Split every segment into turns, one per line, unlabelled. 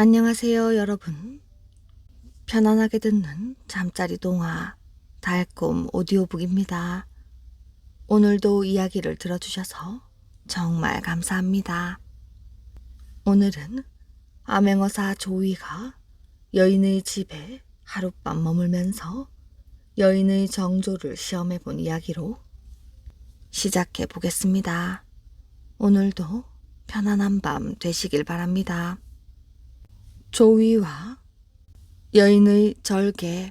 안녕하세요, 여러분. 편안하게 듣는 잠자리 동화 달콤 오디오북입니다. 오늘도 이야기를 들어주셔서 정말 감사합니다. 오늘은 암행어사 조이가 여인의 집에 하룻밤 머물면서 여인의 정조를 시험해 본 이야기로 시작해 보겠습니다. 오늘도 편안한 밤 되시길 바랍니다. 조이와 여인의 절개.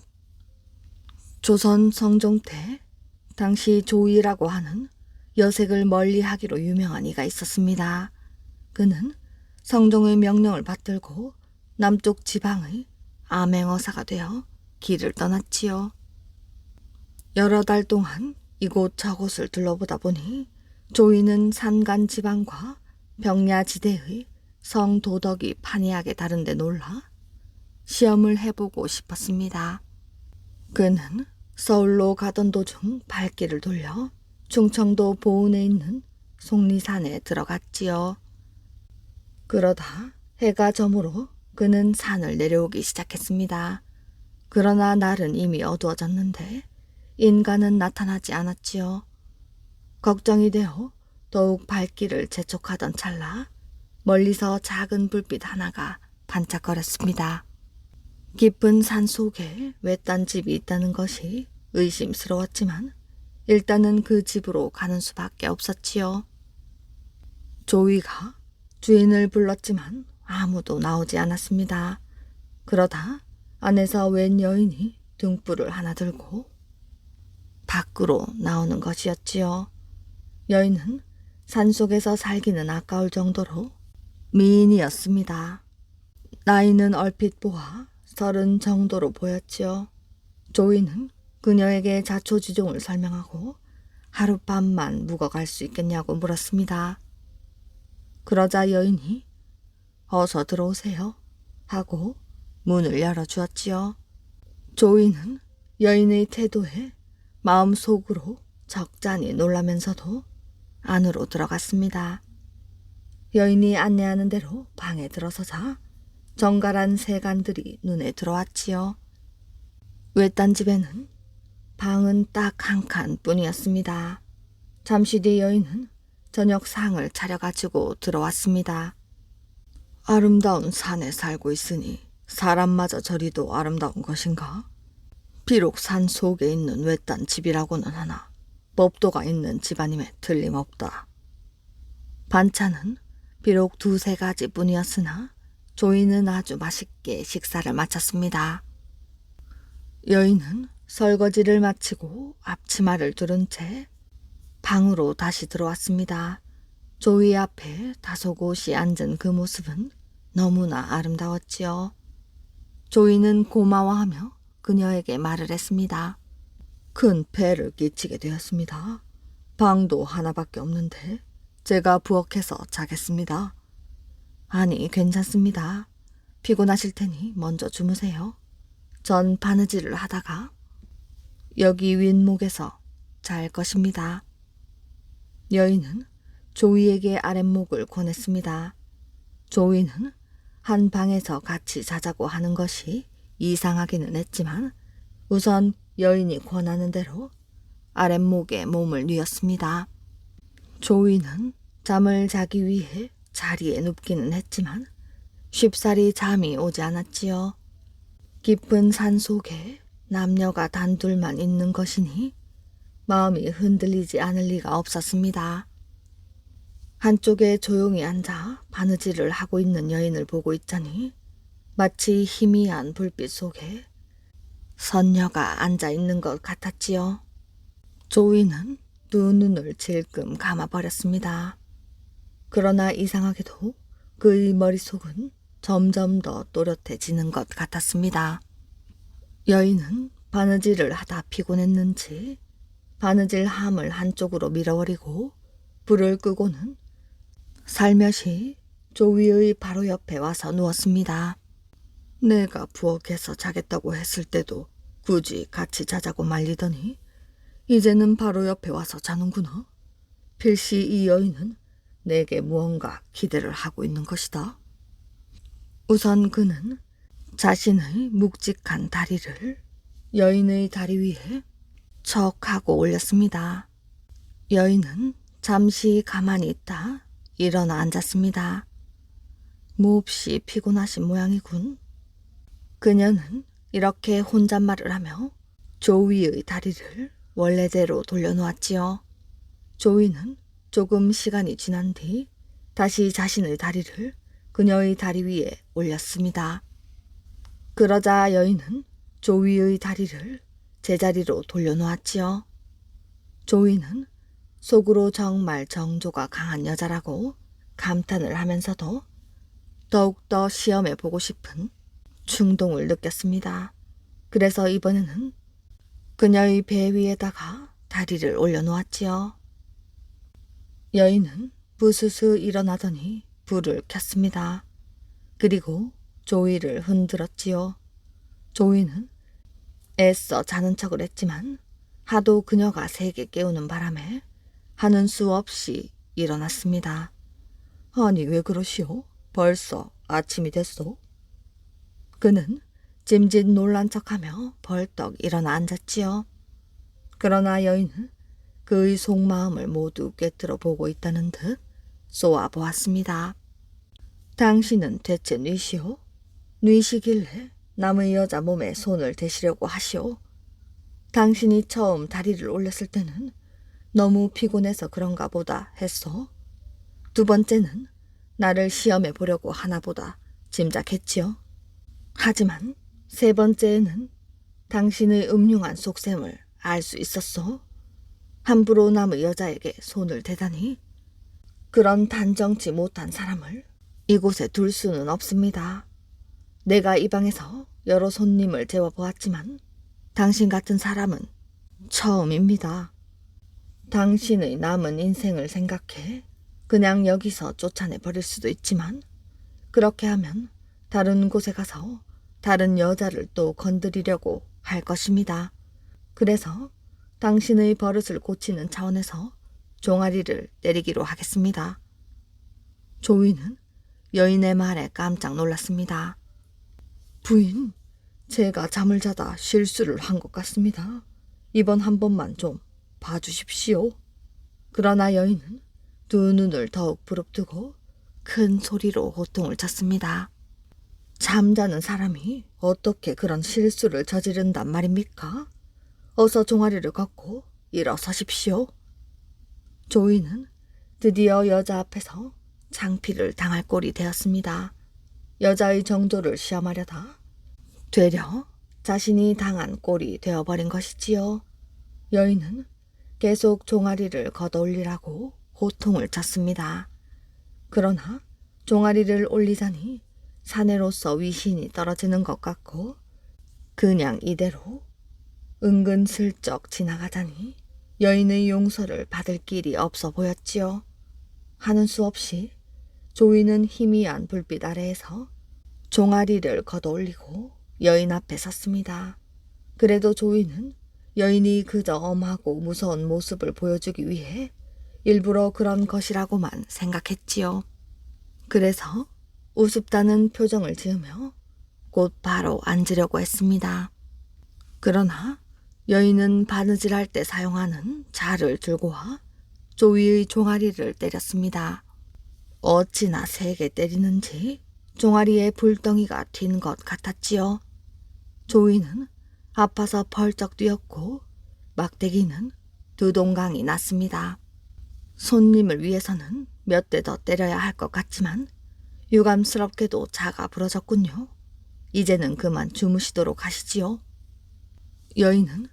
조선 성종 때 당시 조이라고 하는 여색을 멀리하기로 유명한 이가 있었습니다. 그는 성종의 명령을 받들고 남쪽 지방의 암행어사가 되어 길을 떠났지요. 여러 달 동안 이곳 저곳을 둘러보다 보니 조이는 산간 지방과 병야지대의 성도덕이 판이하게 다른데 놀라 시험을 해보고 싶었습니다. 그는 서울로 가던 도중 발길을 돌려 충청도 보은에 있는 속리산에 들어갔지요. 그러다 해가 저물어 그는 산을 내려오기 시작했습니다. 그러나 날은 이미 어두워졌는데 인간은 나타나지 않았지요. 걱정이 되어 더욱 발길을 재촉하던 찰나 멀리서 작은 불빛 하나가 반짝거렸습니다. 깊은 산 속에 외딴 집이 있다는 것이 의심스러웠지만 일단은 그 집으로 가는 수밖에 없었지요. 조이가 주인을 불렀지만 아무도 나오지 않았습니다. 그러다 안에서 웬 여인이 등불을 하나 들고 밖으로 나오는 것이었지요. 여인은 산속에서 살기는 아까울 정도로 미인이었습니다. 나이는 얼핏 보아 30 정도로 보였지요. 조이는 그녀에게 자초지종을 설명하고 하룻밤만 묵어갈 수 있겠냐고 물었습니다. 그러자 여인이 어서 들어오세요 하고 문을 열어주었지요. 조이는 여인의 태도에 마음속으로 적잖이 놀라면서도 안으로 들어갔습니다. 여인이 안내하는 대로 방에 들어서자 정갈한 세간들이 눈에 들어왔지요. 외딴 집에는 방은 딱 한 칸 뿐이었습니다. 잠시 뒤 여인은 저녁 상을 차려가지고 들어왔습니다. 아름다운 산에 살고 있으니 사람마저 저리도 아름다운 것인가? 비록 산 속에 있는 외딴 집이라고는 하나 법도가 있는 집안임에 틀림없다. 반찬은 비록 2-3가지 뿐이었으나 조이는 아주 맛있게 식사를 마쳤습니다. 여인은 설거지를 마치고 앞치마를 두른 채 방으로 다시 들어왔습니다. 조이 앞에 다소곳이 앉은 그 모습은 너무나 아름다웠지요. 조이는 고마워하며 그녀에게 말을 했습니다. 큰 폐를 끼치게 되었습니다. 방도 하나밖에 없는데 제가 부엌에서 자겠습니다. 아니, 괜찮습니다. 피곤하실 테니 먼저 주무세요. 전 바느질을 하다가 여기 윗목에서 잘 것입니다. 여인은 조이에게 아랫목을 권했습니다. 조이는 한 방에서 같이 자자고 하는 것이 이상하기는 했지만 우선 여인이 권하는 대로 아랫목에 몸을 뉘었습니다. 조이는 잠을 자기 위해 자리에 눕기는 했지만 쉽사리 잠이 오지 않았지요. 깊은 산 속에 남녀가 단둘만 있는 것이니 마음이 흔들리지 않을 리가 없었습니다. 한쪽에 조용히 앉아 바느질을 하고 있는 여인을 보고 있자니 마치 희미한 불빛 속에 선녀가 앉아 있는 것 같았지요. 조이는 두 눈을 질끔 감아버렸습니다. 그러나 이상하게도 그의 머릿속은 점점 더 또렷해지는 것 같았습니다. 여인은 바느질을 하다 피곤했는지 바느질 함을 한쪽으로 밀어버리고 불을 끄고는 살며시 조이의 바로 옆에 와서 누웠습니다. 내가 부엌에서 자겠다고 했을 때도 굳이 같이 자자고 말리더니 이제는 바로 옆에 와서 자는구나. 필시 이 여인은 내게 무언가 기대를 하고 있는 것이다. 우선 그는 자신의 묵직한 다리를 여인의 다리 위에 척 하고 올렸습니다. 여인은 잠시 가만히 있다 일어나 앉았습니다. 몹시 피곤하신 모양이군. 그녀는 이렇게 혼잣말을 하며 조위의 다리를 원래대로 돌려놓았지요. 조위는 조금 시간이 지난 뒤 다시 자신의 다리를 그녀의 다리 위에 올렸습니다. 그러자 여인은 조위의 다리를 제자리로 돌려놓았지요. 조위는 속으로 정말 정조가 강한 여자라고 감탄을 하면서도 더욱더 시험해 보고 싶은 충동을 느꼈습니다. 그래서 이번에는 그녀의 배 위에다가 다리를 올려놓았지요. 여인은 부스스 일어나더니 불을 켰습니다. 그리고 조이를 흔들었지요. 조이는 애써 자는 척을 했지만 하도 그녀가 세게 깨우는 바람에 하는 수 없이 일어났습니다. 아니 왜 그러시오? 벌써 아침이 됐소? 그는 짐짓 놀란 척하며 벌떡 일어나 앉았지요. 그러나 여인은 그의 속마음을 모두 꿰뚫어 보고 있다는 듯 쏘아 보았습니다. 당신은 대체 뉘시오? 뉘시길래 남의 여자 몸에 손을 대시려고 하시오? 당신이 처음 다리를 올렸을 때는 너무 피곤해서 그런가 보다 했소. 두 번째는 나를 시험해 보려고 하나 보다 짐작했지요. 하지만 세 번째에는 당신의 음흉한 속셈을 알 수 있었소. 함부로 남의 여자에게 손을 대다니 그런 단정치 못한 사람을 이곳에 둘 수는 없습니다. 내가 이 방에서 여러 손님을 재워보았지만 당신 같은 사람은 처음입니다. 당신의 남은 인생을 생각해 그냥 여기서 쫓아내 버릴 수도 있지만 그렇게 하면 다른 곳에 가서 다른 여자를 또 건드리려고 할 것입니다. 그래서 당신의 버릇을 고치는 차원에서 종아리를 때리기로 하겠습니다. 조이는 여인의 말에 깜짝 놀랐습니다. 부인, 제가 잠을 자다 실수를 한 것 같습니다. 이번 한 번만 좀 봐주십시오. 그러나 여인은 두 눈을 더욱 부릅뜨고 큰 소리로 호통을 쳤습니다. 잠자는 사람이 어떻게 그런 실수를 저지른단 말입니까? 어서 종아리를 걷고 일어서십시오. 조이는 드디어 여자 앞에서 창피를 당할 꼴이 되었습니다. 여자의 정조를 시험하려다 되려 자신이 당한 꼴이 되어버린 것이지요. 여인은 계속 종아리를 걷어올리라고 호통을 쳤습니다. 그러나 종아리를 올리자니 사내로서 위신이 떨어지는 것 같고 그냥 이대로 은근슬쩍 지나가자니 여인의 용서를 받을 길이 없어 보였지요. 하는 수 없이 조이는 희미한 불빛 아래에서 종아리를 걷어올리고 여인 앞에 섰습니다. 그래도 조이는 여인이 그저 엄하고 무서운 모습을 보여주기 위해 일부러 그런 것이라고만 생각했지요. 그래서 우습다는 표정을 지으며 곧바로 앉으려고 했습니다. 그러나 여인은 바느질할 때 사용하는 자를 들고 와 조이의 종아리를 때렸습니다. 어찌나 세게 때리는지 종아리에 불덩이가 튄 것 같았지요. 조이는 아파서 펄쩍 뛰었고 막대기는 두 동강이 났습니다. 손님을 위해서는 몇 대 더 때려야 할 것 같지만 유감스럽게도 자가 부러졌군요. 이제는 그만 주무시도록 하시지요. 여인은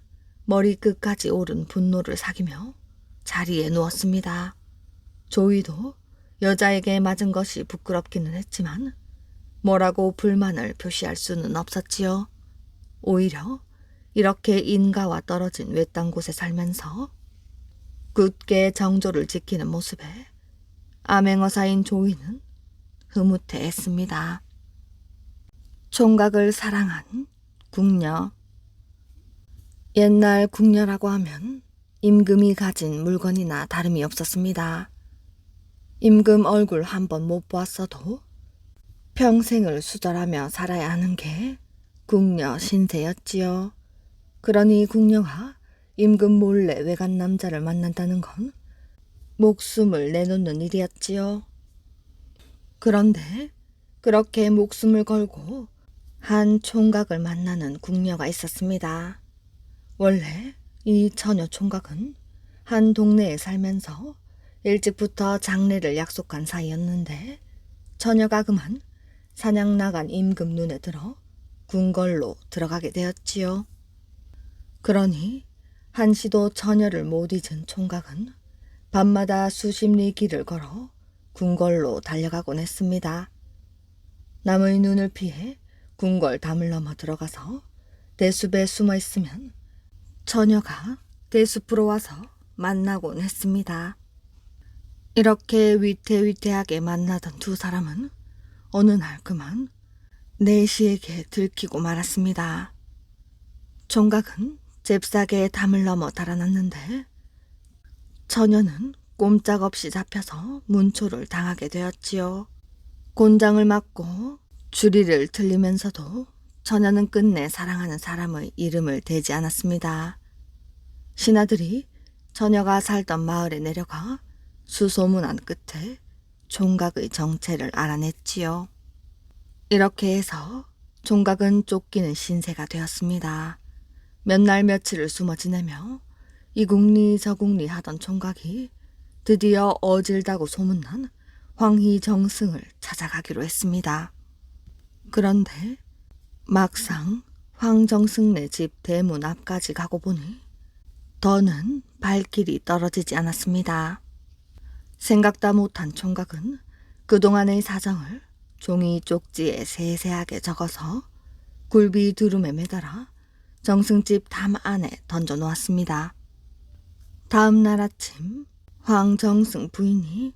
머리끝까지 오른 분노를 사기며 자리에 누웠습니다. 조이도 여자에게 맞은 것이 부끄럽기는 했지만 뭐라고 불만을 표시할 수는 없었지요. 오히려 이렇게 인가와 떨어진 외딴 곳에 살면서 굳게 정조를 지키는 모습에 암행어사인 조이는 흐뭇해했습니다. 총각을 사랑한 궁녀. 옛날 궁녀라고 하면 임금이 가진 물건이나 다름이 없었습니다. 임금 얼굴 한 번 못 보았어도 평생을 수절하며 살아야 하는 게 궁녀 신세였지요. 그러니 궁녀가 임금 몰래 외간 남자를 만난다는 건 목숨을 내놓는 일이었지요. 그런데 그렇게 목숨을 걸고 한 총각을 만나는 궁녀가 있었습니다. 원래 이 처녀 총각은 한 동네에 살면서 일찍부터 장례를 약속한 사이였는데 처녀가 그만 사냥 나간 임금 눈에 들어 궁궐로 들어가게 되었지요. 그러니 한시도 처녀를 못 잊은 총각은 밤마다 수십 리 길을 걸어 궁궐로 달려가곤 했습니다. 남의 눈을 피해 궁궐 담을 넘어 들어가서 대숲에 숨어 있으면 처녀가 대숲으로 와서 만나곤 했습니다. 이렇게 위태위태하게 만나던 두 사람은 어느 날 그만 내시에게 들키고 말았습니다. 총각은 잽싸게 담을 넘어 달아났는데 처녀는 꼼짝없이 잡혀서 문초를 당하게 되었지요. 곤장을 맞고 주리를 틀리면서도 처녀는 끝내 사랑하는 사람의 이름을 대지 않았습니다. 신하들이 처녀가 살던 마을에 내려가 수소문한 끝에 총각의 정체를 알아냈지요. 이렇게 해서 총각은 쫓기는 신세가 되었습니다. 몇 날 며칠을 숨어 지내며 이 국리 저 국리 하던 총각이 드디어 어질다고 소문난 황희정승을 찾아가기로 했습니다. 그런데 막상 황정승네 집 대문 앞까지 가고 보니 더는 발길이 떨어지지 않았습니다. 생각다 못한 총각은 그동안의 사정을 종이 쪽지에 세세하게 적어서 굴비 두rum에 매달아 정승집 담 안에 던져놓았습니다. 다음 날 아침 황정승 부인이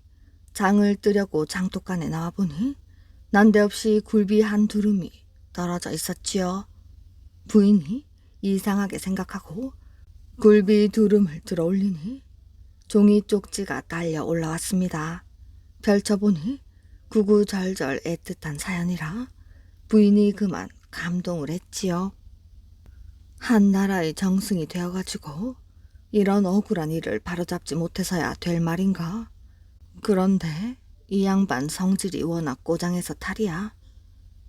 장을 뜨려고 장독간에 나와보니 난데없이 굴비 한 두rum이 떨어져 있었지요. 부인이 이상하게 생각하고 굴비 두rum을 들어 올리니 종이 쪽지가 딸려 올라왔습니다. 펼쳐보니 구구절절 애틋한 사연이라 부인이 그만 감동을 했지요. 한 나라의 정승이 되어가지고 이런 억울한 일을 바로잡지 못해서야 될 말인가. 그런데 이 양반 성질이 워낙 꼬장해서 탈이야.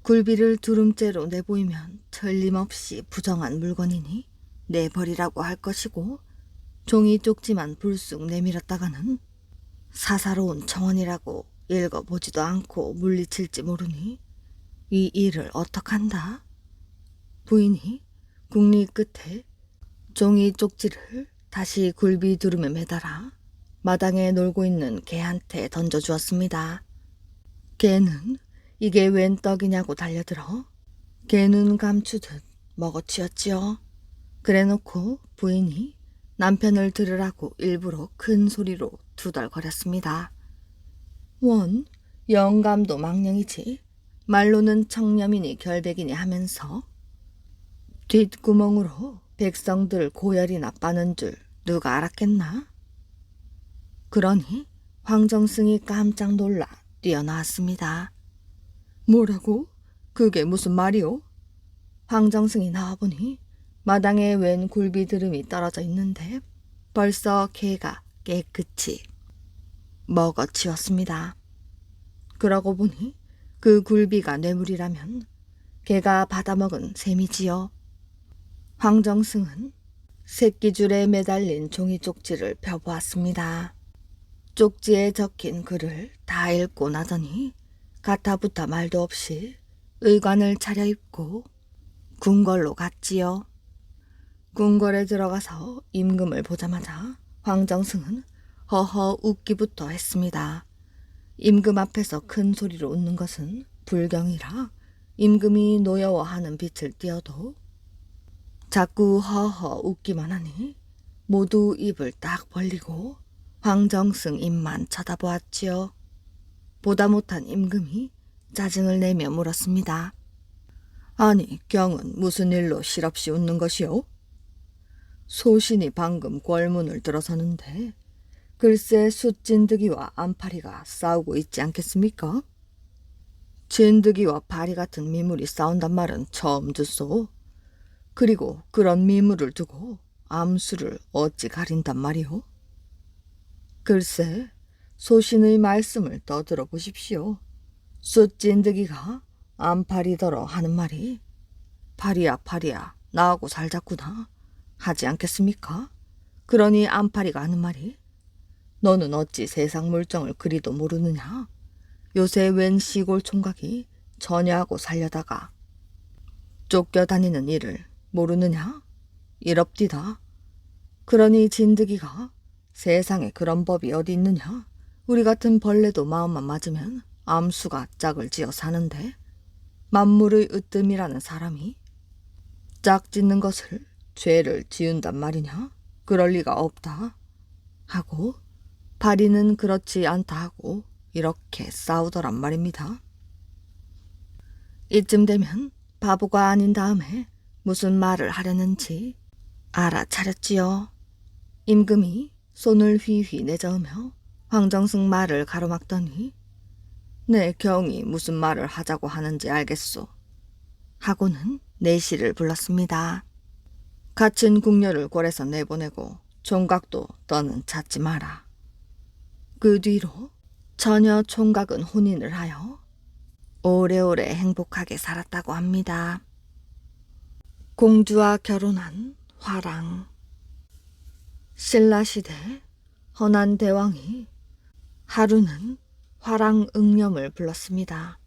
굴비를 두rum째로 내보이면 틀림없이 부정한 물건이니 내버리라고 할 것이고 종이 쪽지만 불쑥 내밀었다가는 사사로운 청원이라고 읽어보지도 않고 물리칠지 모르니 이 일을 어떡한다. 부인이 국리 끝에 종이 쪽지를 다시 굴비 두rum에 매달아 마당에 놀고 있는 개한테 던져주었습니다. 개는 이게 웬 떡이냐고 달려들어 개눈 감추듯 먹어치웠지요. 그래놓고 부인이 남편을 들으라고 일부러 큰 소리로 투덜거렸습니다. 원, 영감도 망령이지 말로는 청렴이니 결백이니 하면서 뒷구멍으로 백성들 고열이나 빠는 줄 누가 알았겠나? 그러니 황정승이 깜짝 놀라 뛰어나왔습니다. 뭐라고? 그게 무슨 말이오? 황정승이 나와보니 마당에 웬 굴비 두rum이 떨어져 있는데 벌써 개가 깨끗이 먹어치웠습니다. 그러고 보니 그 굴비가 뇌물이라면 개가 받아먹은 셈이지요. 황정승은 새끼줄에 매달린 종이 쪽지를 펴보았습니다. 쪽지에 적힌 글을 다 읽고 나더니 가타부타 말도 없이 의관을 차려입고 궁궐로 갔지요. 궁궐에 들어가서 임금을 보자마자 황정승은 허허 웃기부터 했습니다. 임금 앞에서 큰 소리로 웃는 것은 불경이라 임금이 노여워하는 빛을 띄어도 자꾸 허허 웃기만 하니 모두 입을 딱 벌리고 황정승 입만 쳐다보았지요. 보다 못한 임금이 짜증을 내며 물었습니다. 아니, 경은 무슨 일로 실없이 웃는 것이오? 소신이 방금 궐문을 들어서는데 글쎄 숫진드기와 안파리가 싸우고 있지 않겠습니까? 진드기와 파리 같은 미물이 싸운단 말은 처음 듣소. 그리고 그런 미물을 두고 암수를 어찌 가린단 말이오? 글쎄, 소신의 말씀을 떠들어 보십시오. 숫진드기가 암파리더러 하는 말이 파리야 파리야 나하고 살자꾸나 하지 않겠습니까? 그러니 암파리가 하는 말이 너는 어찌 세상 물정을 그리도 모르느냐? 요새 웬 시골 총각이 전야하고 살려다가 쫓겨다니는 일을 모르느냐? 이럽디다. 그러니 진드기가 세상에 그런 법이 어디 있느냐? 우리 같은 벌레도 마음만 맞으면 암수가 짝을 지어 사는데 만물의 으뜸이라는 사람이 짝 짓는 것을 죄를 지은단 말이냐? 그럴 리가 없다. 하고 파리는 그렇지 않다 하고 이렇게 싸우더란 말입니다. 이쯤 되면 바보가 아닌 다음에 무슨 말을 하려는지 알아차렸지요. 임금이 손을 휘휘 내저으며 황정승 말을 가로막더니 내 경이 무슨 말을 하자고 하는지 알겠소. 하고는 내시를 불렀습니다. 갇힌 궁녀를 궐에서 내보내고 총각도 너는 찾지 마라. 그 뒤로 처녀 총각은 혼인을 하여 오래오래 행복하게 살았다고 합니다. 공주와 결혼한 화랑. 신라시대 허난 대왕이 하루는 화랑 응념을 불렀습니다.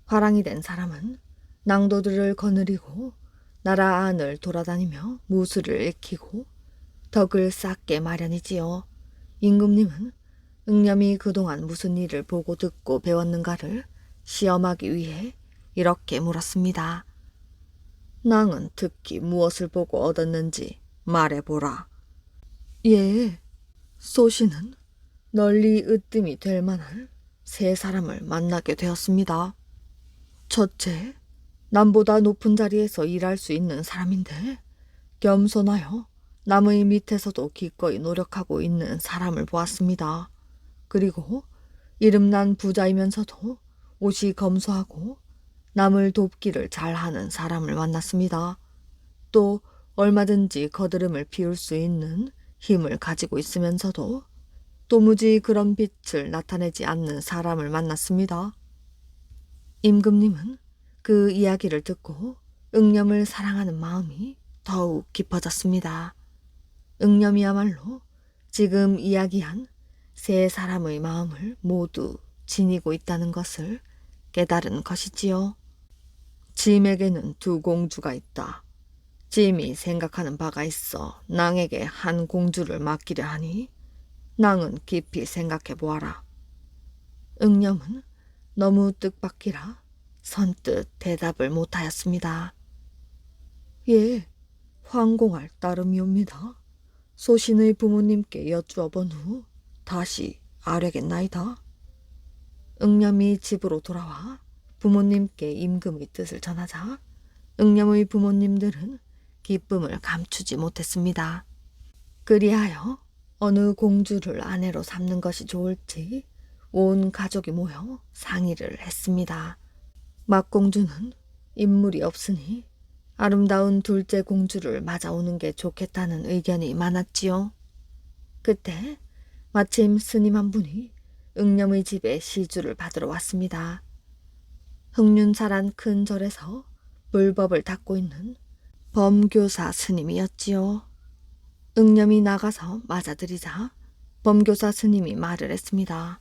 화랑이 된 사람은 낭도들을 거느리고 나라 안을 돌아다니며 무술을 익히고 덕을 쌓게 마련이지요. 임금님은 응념이 그동안 무슨 일을 보고 듣고 배웠는가를 시험하기 위해 이렇게 물었습니다. 낭은 특히 무엇을 보고 얻었는지 말해보라. 예, 소신은 널리 으뜸이 될 만한 세 사람을 만나게 되었습니다. 첫째, 남보다 높은 자리에서 일할 수 있는 사람인데 겸손하여 남의 밑에서도 기꺼이 노력하고 있는 사람을 보았습니다. 그리고 이름난 부자이면서도 옷이 검소하고 남을 돕기를 잘하는 사람을 만났습니다. 또 얼마든지 거드름을 피울 수 있는 힘을 가지고 있으면서도 도무지 그런 빛을 나타내지 않는 사람을 만났습니다. 임금님은 그 이야기를 듣고 응념을 사랑하는 마음이 더욱 깊어졌습니다. 응념이야말로 지금 이야기한 세 사람의 마음을 모두 지니고 있다는 것을 깨달은 것이지요. 짐에게는 두 공주가 있다. 짐이 생각하는 바가 있어 낭에게 한 공주를 맡기려 하니 낭은 깊이 생각해 보아라. 응념은 너무 뜻밖이라 선뜻 대답을 못하였습니다. 예, 황공할 따름이옵니다. 소신의 부모님께 여쭈어본 후 다시 아뢰겠나이다. 응념이 집으로 돌아와 부모님께 임금의 뜻을 전하자 응념의 부모님들은 기쁨을 감추지 못했습니다. 그리하여 어느 공주를 아내로 삼는 것이 좋을지 온 가족이 모여 상의를 했습니다. 막공주는 인물이 없으니 아름다운 둘째 공주를 맞아오는 게 좋겠다는 의견이 많았지요. 그때 마침 스님 한 분이 응념의 집에 시주를 받으러 왔습니다. 흑륜사란 큰 절에서 물법을 닦고 있는 범교사 스님이었지요. 응념이 나가서 맞아들이자 범교사 스님이 말을 했습니다.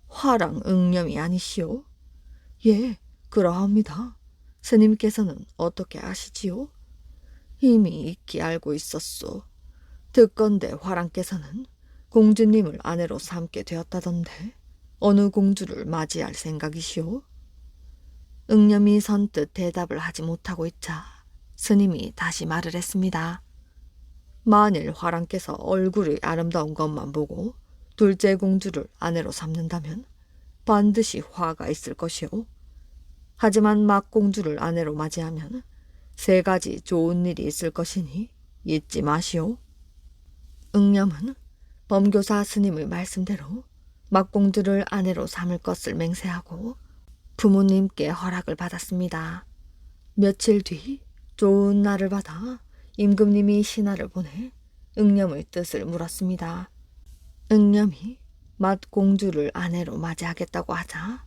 화랑 응념이 아니시오? 예, 그러합니다. 스님께서는 어떻게 아시지요? 이미 익히 알고 있었소. 듣건대 화랑께서는 공주님을 아내로 삼게 되었다던데 어느 공주를 맞이할 생각이시오? 응념이 선뜻 대답을 하지 못하고 있자 스님이 다시 말을 했습니다. 만일 화랑께서 얼굴이 아름다운 것만 보고 둘째 공주를 아내로 삼는다면 반드시 화가 있을 것이오. 하지만 막공주를 아내로 맞이하면 세 가지 좋은 일이 있을 것이니 잊지 마시오. 응념은 범교사 스님의 말씀대로 막공주를 아내로 삼을 것을 맹세하고 부모님께 허락을 받았습니다. 며칠 뒤 좋은 날을 받아 임금님이 신하를 보내 응념의 뜻을 물었습니다. 응념이 맏공주를 아내로 맞이하겠다고 하자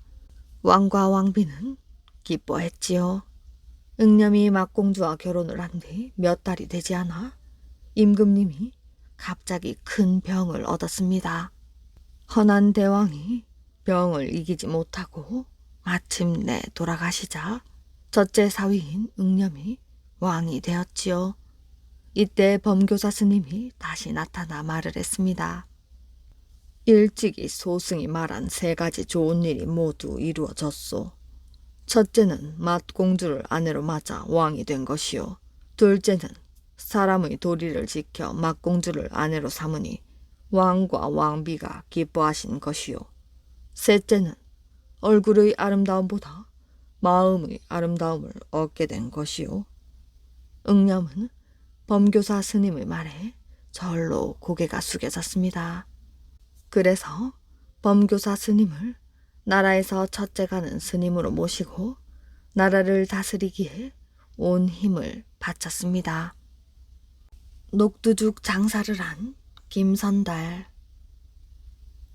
왕과 왕비는 기뻐했지요. 응념이 맏공주와 결혼을 한 뒤 몇 달이 되지 않아 임금님이 갑자기 큰 병을 얻었습니다. 헌한 대왕이 병을 이기지 못하고 마침내 돌아가시자 첫째 사위인 응념이 왕이 되었지요. 이때 범교사 스님이 다시 나타나 말을 했습니다. 일찍이 소승이 말한 3가지 좋은 일이 모두 이루어졌소. 첫째는 맏공주를 아내로 맞아 왕이 된 것이요. 둘째는 사람의 도리를 지켜 맏공주를 아내로 삼으니 왕과 왕비가 기뻐하신 것이요. 셋째는 얼굴의 아름다움보다 마음의 아름다움을 얻게 된 것이요. 응념은 범교사 스님의 말에 절로 고개가 숙여졌습니다. 그래서 범교사 스님을 나라에서 첫째가는 스님으로 모시고 나라를 다스리기에 온 힘을 바쳤습니다. 녹두죽 장사를 한 김선달.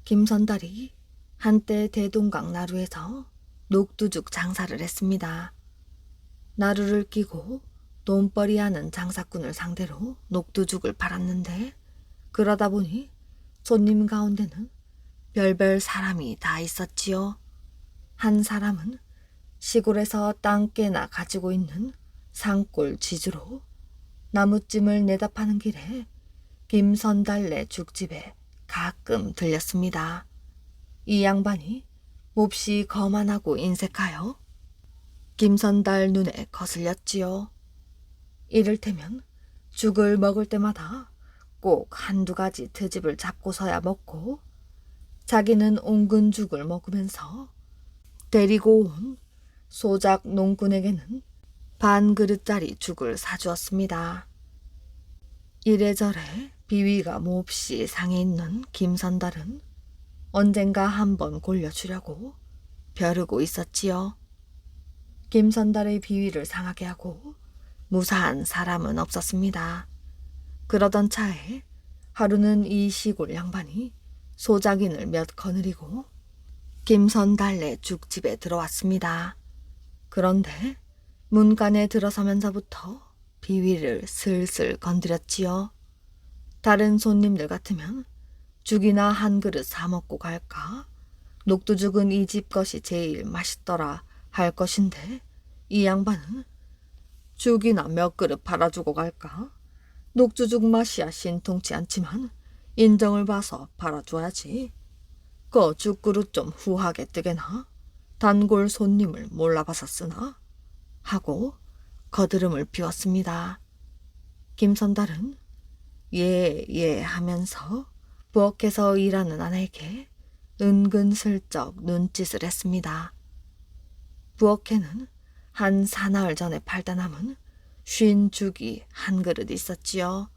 김선달이 한때 대동강 나루에서 녹두죽 장사를 했습니다. 나루를 끼고 돈벌이하는 장사꾼을 상대로 녹두죽을 팔았는데 그러다 보니 손님 가운데는 별별 사람이 다 있었지요. 한 사람은 시골에서 땅 깨나 가지고 있는 산골 지주로 나무찜을 내다 파는 길에 김선달네 죽집에 가끔 들렸습니다. 이 양반이 몹시 거만하고 인색하여 김선달 눈에 거슬렸지요. 이를테면 죽을 먹을 때마다 꼭 1-2가지 트집을 잡고서야 먹고 자기는 옹근죽을 먹으면서 데리고 온 소작 농꾼에게는 반 그릇짜리 죽을 사주었습니다. 이래저래 비위가 몹시 상해 있는 김선달은 언젠가 한번 골려주려고 벼르고 있었지요. 김선달의 비위를 상하게 하고 무사한 사람은 없었습니다. 그러던 차에 하루는 이 시골 양반이 소작인을 몇 거느리고 김선달네 죽집에 들어왔습니다. 그런데 문간에 들어서면서부터 비위를 슬슬 건드렸지요. 다른 손님들 같으면 죽이나 한 그릇 사 먹고 갈까? 녹두죽은 이 집 것이 제일 맛있더라 할 것인데 이 양반은 죽이나 몇 그릇 팔아주고 갈까? 녹두죽 맛이야 신통치 않지만 인정을 봐서 팔아줘야지. 그 죽그릇 좀 후하게 뜨게나 단골 손님을 몰라봐서 쓰나? 하고 거드름을 피웠습니다. 김선달은 예 하면서 부엌에서 일하는 아내에게 은근슬쩍 눈짓을 했습니다. 부엌에는 한 사나흘 전에 팔다 남은 쉰 죽이 한 그릇 있었지요.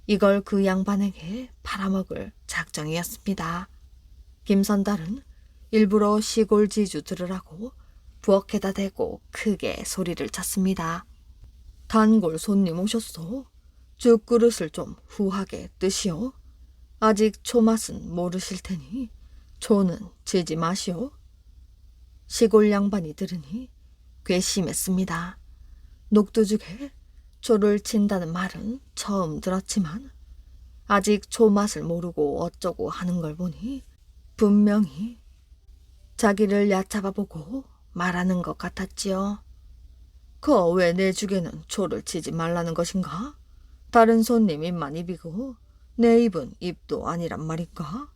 이걸 그 양반에게 팔아먹을 작정이었습니다. 김선달은 일부러 시골 지주 들으라고 부엌에다 대고 크게 소리를 쳤습니다. 단골 손님 오셨소. 죽 그릇을 좀 후하게 뜨시오. 아직 초맛은 모르실 테니 초는 지지 마시오. 시골 양반이 들으니 괘씸했습니다. 녹두죽에 초를 친다는 말은 처음 들었지만 아직 초맛을 모르고 어쩌고 하는 걸 보니 분명히 자기를 얕잡아보고 말하는 것 같았지요. 그 왜 내 죽에는 초를 치지 말라는 것인가? 다른 손님 입만 입이고 내 입은 입도 아니란 말인가?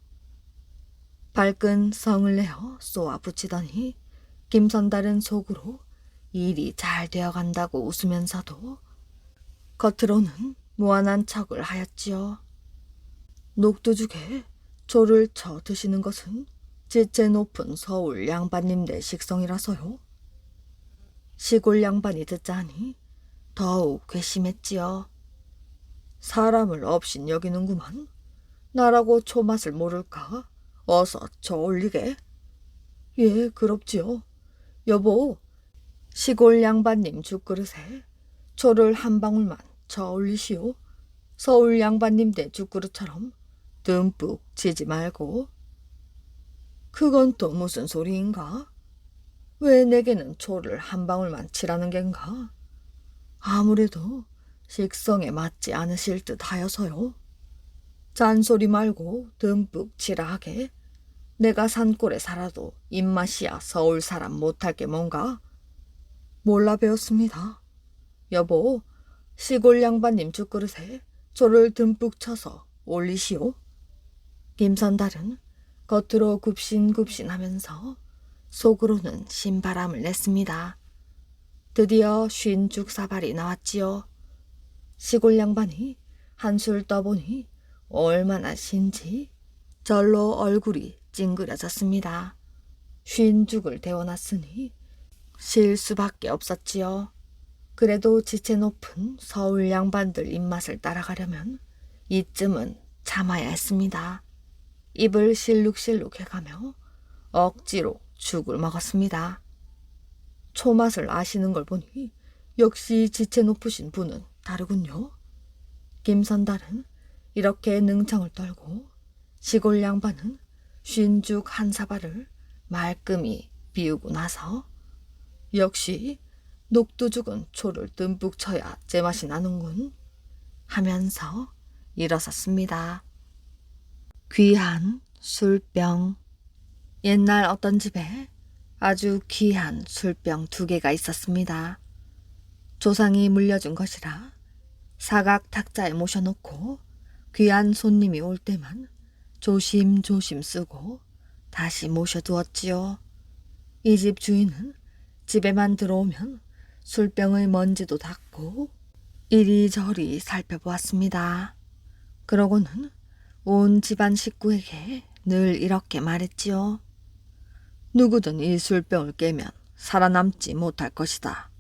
발끈 성을 내어 쏘아 붙이더니 김선달은 속으로 일이 잘 되어간다고 웃으면서도 겉으로는 무한한 척을 하였지요. 녹두죽에 초를 쳐 드시는 것은 지체 높은 서울 양반님네 식성이라서요. 시골 양반이 듣자니 더욱 괘씸했지요. 사람을 업신 여기는구만. 나라고 초맛을 모를까? 어서 저 올리게. 예, 그럽지요. 여보, 시골 양반님 죽그릇에 초를 한 방울만 저 올리시오. 서울 양반님 대 죽그릇처럼 듬뿍 치지 말고. 그건 또 무슨 소리인가? 왜 내게는 초를 한 방울만 치라는 겐가? 아무래도 식성에 맞지 않으실 듯 하여서요. 잔소리 말고 듬뿍 치라 하게. 내가 산골에 살아도 입맛이야 서울 사람 못할 게 뭔가? 몰라 배웠습니다. 여보, 시골 양반님 죽그릇에 초를 듬뿍 쳐서 올리시오. 김선달은 겉으로 굽신굽신하면서 속으로는 신바람을 냈습니다. 드디어 쉰 죽사발이 나왔지요. 시골 양반이 한술 떠보니 얼마나 신지 절로 얼굴이 찡그려졌습니다. 쉰 죽을 데워놨으니 실 수밖에 없었지요. 그래도 지체 높은 서울 양반들 입맛을 따라가려면 이쯤은 참아야 했습니다. 입을 실룩실룩 해가며 억지로 죽을 먹었습니다. 초맛을 아시는 걸 보니 역시 지체 높으신 분은 다르군요. 김선달은 이렇게 능청을 떨고 시골 양반은 쉰죽 한 사발을 말끔히 비우고 나서 역시 녹두죽은 초를 듬뿍 쳐야 제맛이 나는군 하면서 일어섰습니다. 귀한 술병. 옛날 어떤 집에 아주 귀한 술병 2개가 있었습니다. 조상이 물려준 것이라 사각 탁자에 모셔놓고 귀한 손님이 올 때만 조심조심 쓰고 다시 모셔두었지요. 이 집 주인은 집에만 들어오면 술병의 먼지도 닦고 이리저리 살펴보았습니다. 그러고는 온 집안 식구에게 늘 이렇게 말했지요. 누구든 이 술병을 깨면 살아남지 못할 것이다.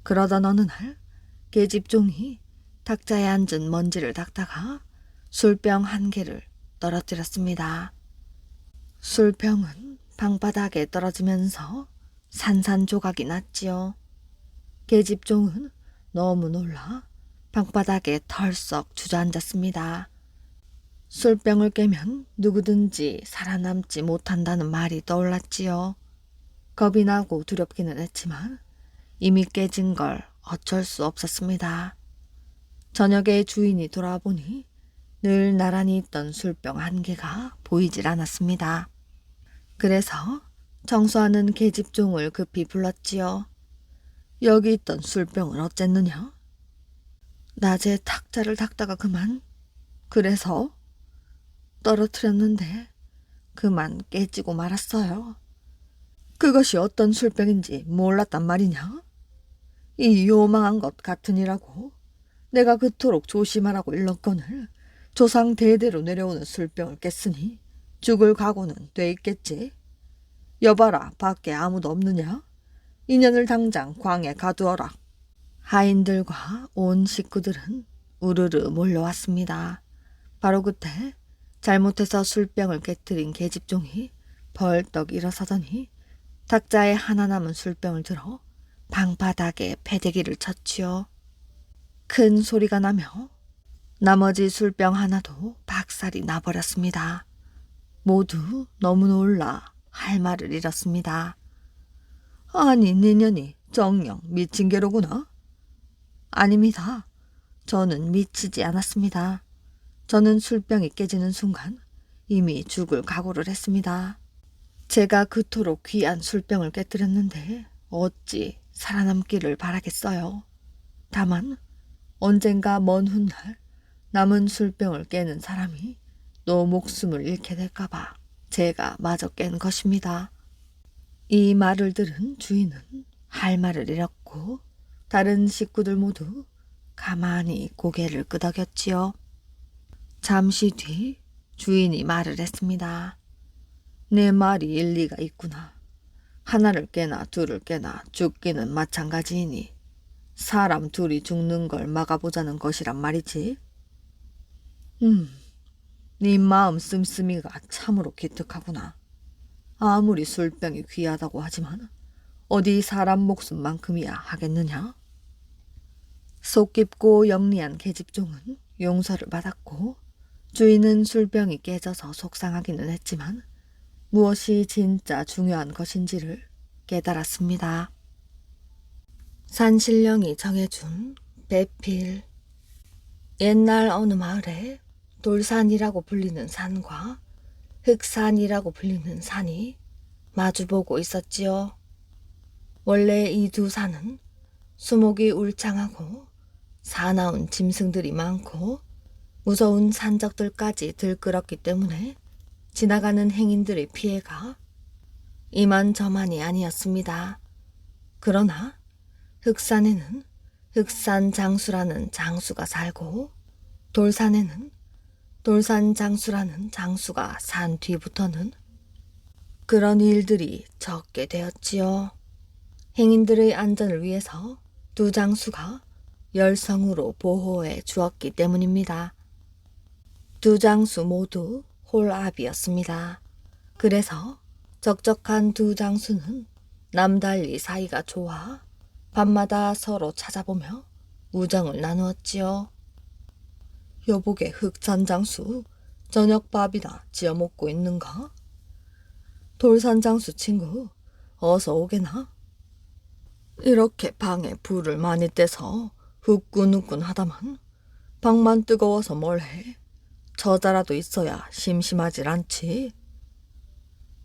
그러던 어느 날 계집종이 탁자에 앉은 먼지를 닦다가 술병 1개를 떨어뜨렸습니다. 술병은 방바닥에 떨어지면서 산산조각이 났지요. 계집종은 너무 놀라 방바닥에 털썩 주저앉았습니다. 술병을 깨면 누구든지 살아남지 못한다는 말이 떠올랐지요. 겁이 나고 두렵기는 했지만 이미 깨진 걸 어쩔 수 없었습니다. 저녁에 주인이 돌아보니 늘 나란히 있던 술병 1개가 보이질 않았습니다. 그래서 청소하는 계집종을 급히 불렀지요. 여기 있던 술병을 어쨌느냐? 낮에 탁자를 닦다가 그만. 그래서 떨어뜨렸는데 그만 깨지고 말았어요. 그것이 어떤 술병인지 몰랐단 말이냐? 이 요망한 것 같으니라고 내가 그토록 조심하라고 일렀거늘 조상 대대로 내려오는 술병을 깼으니 죽을 각오는 돼 있겠지. 여봐라, 밖에 아무도 없느냐? 인연을 당장 광에 가두어라. 하인들과 온 식구들은 우르르 몰려왔습니다. 바로 그때 잘못해서 술병을 깨뜨린 계집종이 벌떡 일어서더니 탁자에 하나 남은 술병을 들어 방바닥에 패대기를 쳤지요. 큰 소리가 나며 나머지 술병 하나도 박살이 나버렸습니다. 모두 너무 놀라 할 말을 잃었습니다. 아니, 니년이 정녕 미친 게로구나. 아닙니다. 저는 미치지 않았습니다. 저는 술병이 깨지는 순간 이미 죽을 각오를 했습니다. 제가 그토록 귀한 술병을 깨뜨렸는데 어찌 살아남기를 바라겠어요. 다만 언젠가 먼 훗날 남은 술병을 깨는 사람이 또 목숨을 잃게 될까봐 제가 마저 깬 것입니다. 이 말을 들은 주인은 할 말을 잃었고 다른 식구들 모두 가만히 고개를 끄덕였지요. 잠시 뒤 주인이 말을 했습니다. 내 말이 일리가 있구나. 하나를 깨나 둘을 깨나 죽기는 마찬가지이니 사람 둘이 죽는 걸 막아보자는 것이란 말이지. 네 마음 씀씀이가 참으로 기특하구나. 아무리 술병이 귀하다고 하지만 어디 사람 목숨만큼이야 하겠느냐? 속 깊고 영리한 계집종은 용서를 받았고 주인은 술병이 깨져서 속상하기는 했지만 무엇이 진짜 중요한 것인지를 깨달았습니다. 산신령이 정해준 배필. 옛날 어느 마을에 돌산이라고 불리는 산과 흑산이라고 불리는 산이 마주보고 있었지요. 원래 이 두 산은 수목이 울창하고 사나운 짐승들이 많고 무서운 산적들까지 들끓었기 때문에 지나가는 행인들의 피해가 이만저만이 아니었습니다. 그러나 흑산에는 흑산 장수라는 장수가 살고 돌산에는 돌산 장수라는 장수가 산 뒤부터는 그런 일들이 적게 되었지요. 행인들의 안전을 위해서 두 장수가 열성으로 보호해 주었기 때문입니다. 두 장수 모두 홀압이었습니다. 그래서 적적한 두 장수는 남달리 사이가 좋아 밤마다 서로 찾아보며 우정을 나누었지요. 여보게 흑산 장수 저녁밥이나 지어 먹고 있는가? 돌산 장수 친구 어서 오게나? 이렇게 방에 불을 많이 떼서 후끈후끈 하다만 방만 뜨거워서 뭘 해? 저자라도 있어야 심심하질 않지.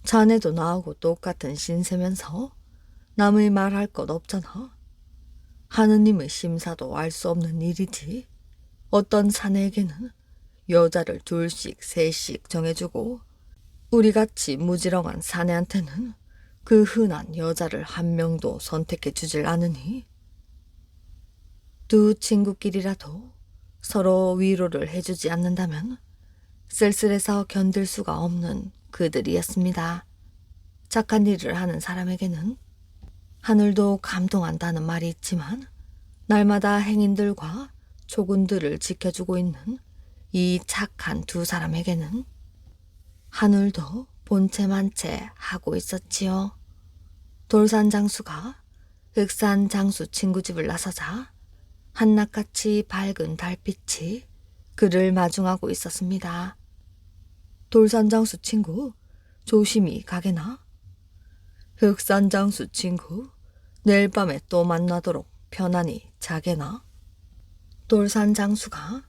자네도 나하고 똑같은 신세면서 남의 말할 것 없잖아. 하느님의 심사도 알 수 없는 일이지. 어떤 사내에게는 여자를 둘씩 셋씩 정해주고 우리같이 무지렁한 사내한테는 그 흔한 여자를 한 명도 선택해 주질 않으니 두 친구끼리라도 서로 위로를 해주지 않는다면 쓸쓸해서 견딜 수가 없는 그들이었습니다. 착한 일을 하는 사람에게는 하늘도 감동한다는 말이 있지만 날마다 행인들과 초군들을 지켜주고 있는 이 착한 두 사람에게는 하늘도 본체만체 하고 있었지요. 돌산 장수가 흑산 장수 친구 집을 나서자 한낮같이 밝은 달빛이 그를 마중하고 있었습니다. 돌산 장수 친구 조심히 가게나? 흑산 장수 친구 내일 밤에 또 만나도록 편안히 자게나? 돌산 장수가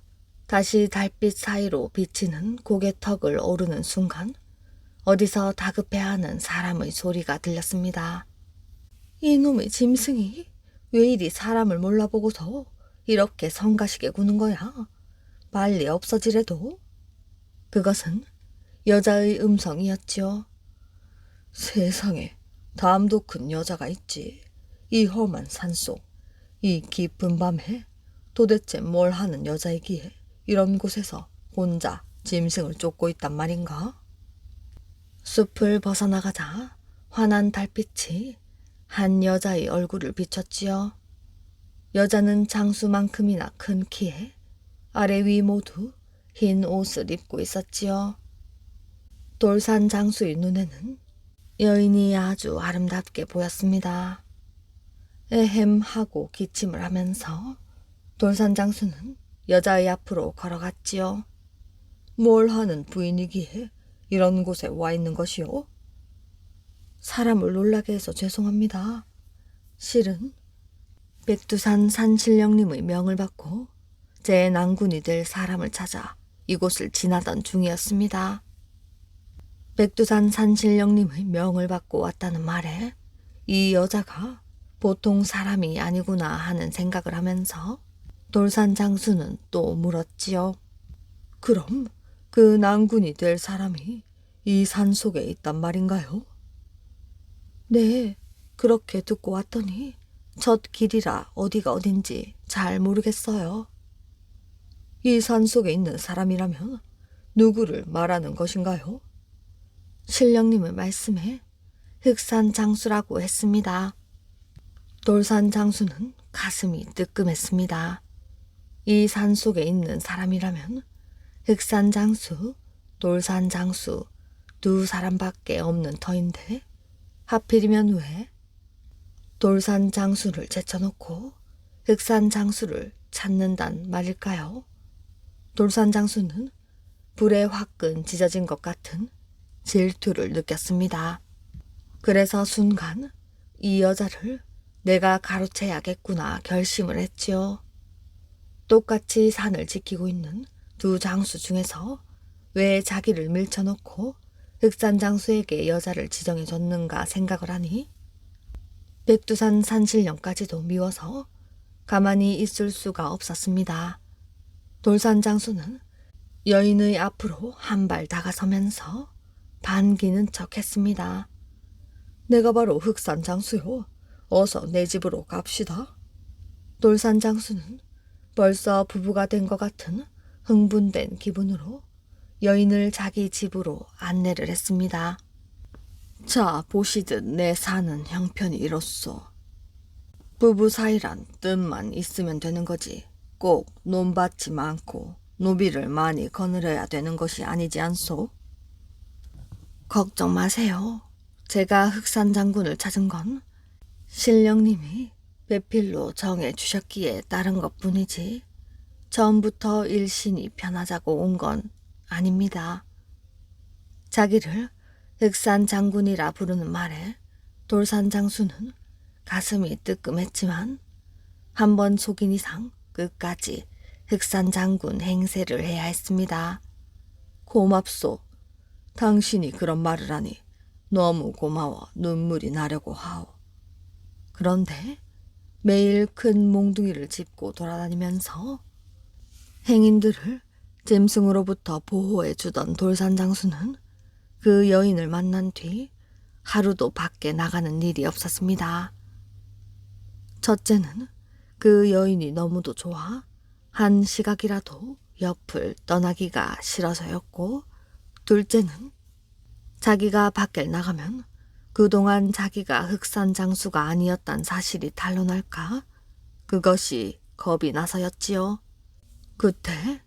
다시 달빛 사이로 비치는 고개턱을 오르는 순간 어디서 다급해하는 사람의 소리가 들렸습니다. 이놈의 짐승이 왜 이리 사람을 몰라보고서 이렇게 성가시게 구는 거야? 빨리 없어지래도. 그것은 여자의 음성이었지요. 세상에 담도 큰 여자가 있지. 이 험한 산속, 이 깊은 밤에 도대체 뭘 하는 여자이기에 이런 곳에서 혼자 짐승을 쫓고 있단 말인가? 숲을 벗어나가자 환한 달빛이 한 여자의 얼굴을 비췄지요. 여자는 장수만큼이나 큰 키에 아래 위 모두 흰 옷을 입고 있었지요. 돌산 장수의 눈에는 여인이 아주 아름답게 보였습니다. 에헴 하고 기침을 하면서 돌산 장수는 여자의 앞으로 걸어갔지요. 뭘 하는 부인이기에 이런 곳에 와 있는 것이오? 사람을 놀라게 해서 죄송합니다. 실은 백두산 산신령님의 명을 받고 제 낭군이 될 사람을 찾아 이곳을 지나던 중이었습니다. 백두산 산신령님의 명을 받고 왔다는 말에 이 여자가 보통 사람이 아니구나 하는 생각을 하면서 돌산 장수는 또 물었지요. 그럼 그 낭군이 될 사람이 이 산 속에 있단 말인가요? 네, 그렇게 듣고 왔더니 첫 길이라 어디가 어딘지 잘 모르겠어요. 이 산 속에 있는 사람이라면 누구를 말하는 것인가요? 신령님의 말씀에 흑산 장수라고 했습니다. 돌산 장수는 가슴이 뜨끔했습니다. 이 산 속에 있는 사람이라면 흑산 장수, 돌산 장수 두 사람밖에 없는 터인데 하필이면 왜? 돌산 장수를 제쳐놓고 흑산 장수를 찾는단 말일까요? 돌산 장수는 불에 화끈 찢어진 것 같은 질투를 느꼈습니다. 그래서 순간 이 여자를 내가 가로채야겠구나 결심을 했지요. 똑같이 산을 지키고 있는 두 장수 중에서 왜 자기를 밀쳐놓고 흑산 장수에게 여자를 지정해줬는가 생각을 하니 백두산 산신령까지도 미워서 가만히 있을 수가 없었습니다. 돌산 장수는 여인의 앞으로 한 발 다가서면서 반기는 척했습니다. 내가 바로 흑산 장수요. 어서 내 집으로 갑시다. 돌산 장수는 벌써 부부가 된 것 같은 흥분된 기분으로 여인을 자기 집으로 안내를 했습니다. 자, 보시듯 내 사는 형편이 이렇소. 부부 사이란 뜻만 있으면 되는 거지. 꼭 논밭이 많고 노비를 많이 거느려야 되는 것이 아니지 않소? 걱정 마세요. 제가 흑산 장군을 찾은 건 신령님이 배필로 정해 주셨기에 따른 것뿐이지 처음부터 일신이 편하자고 온 건 아닙니다. 자기를 흑산 장군이라 부르는 말에 돌산 장수는 가슴이 뜨끔했지만 한 번 속인 이상 끝까지 흑산 장군 행세를 해야 했습니다. 고맙소. 당신이 그런 말을 하니 너무 고마워 눈물이 나려고 하오. 그런데 매일 큰 몽둥이를 짚고 돌아다니면서 행인들을 짐승으로부터 보호해 주던 돌산 장수는 그 여인을 만난 뒤 하루도 밖에 나가는 일이 없었습니다. 첫째는 그 여인이 너무도 좋아 한 시각이라도 옆을 떠나기가 싫어서였고, 둘째는 자기가 밖에 나가면 그동안 자기가 흑산 장수가 아니었단 사실이 탄로날까 그것이 겁이 나서였지요. 그때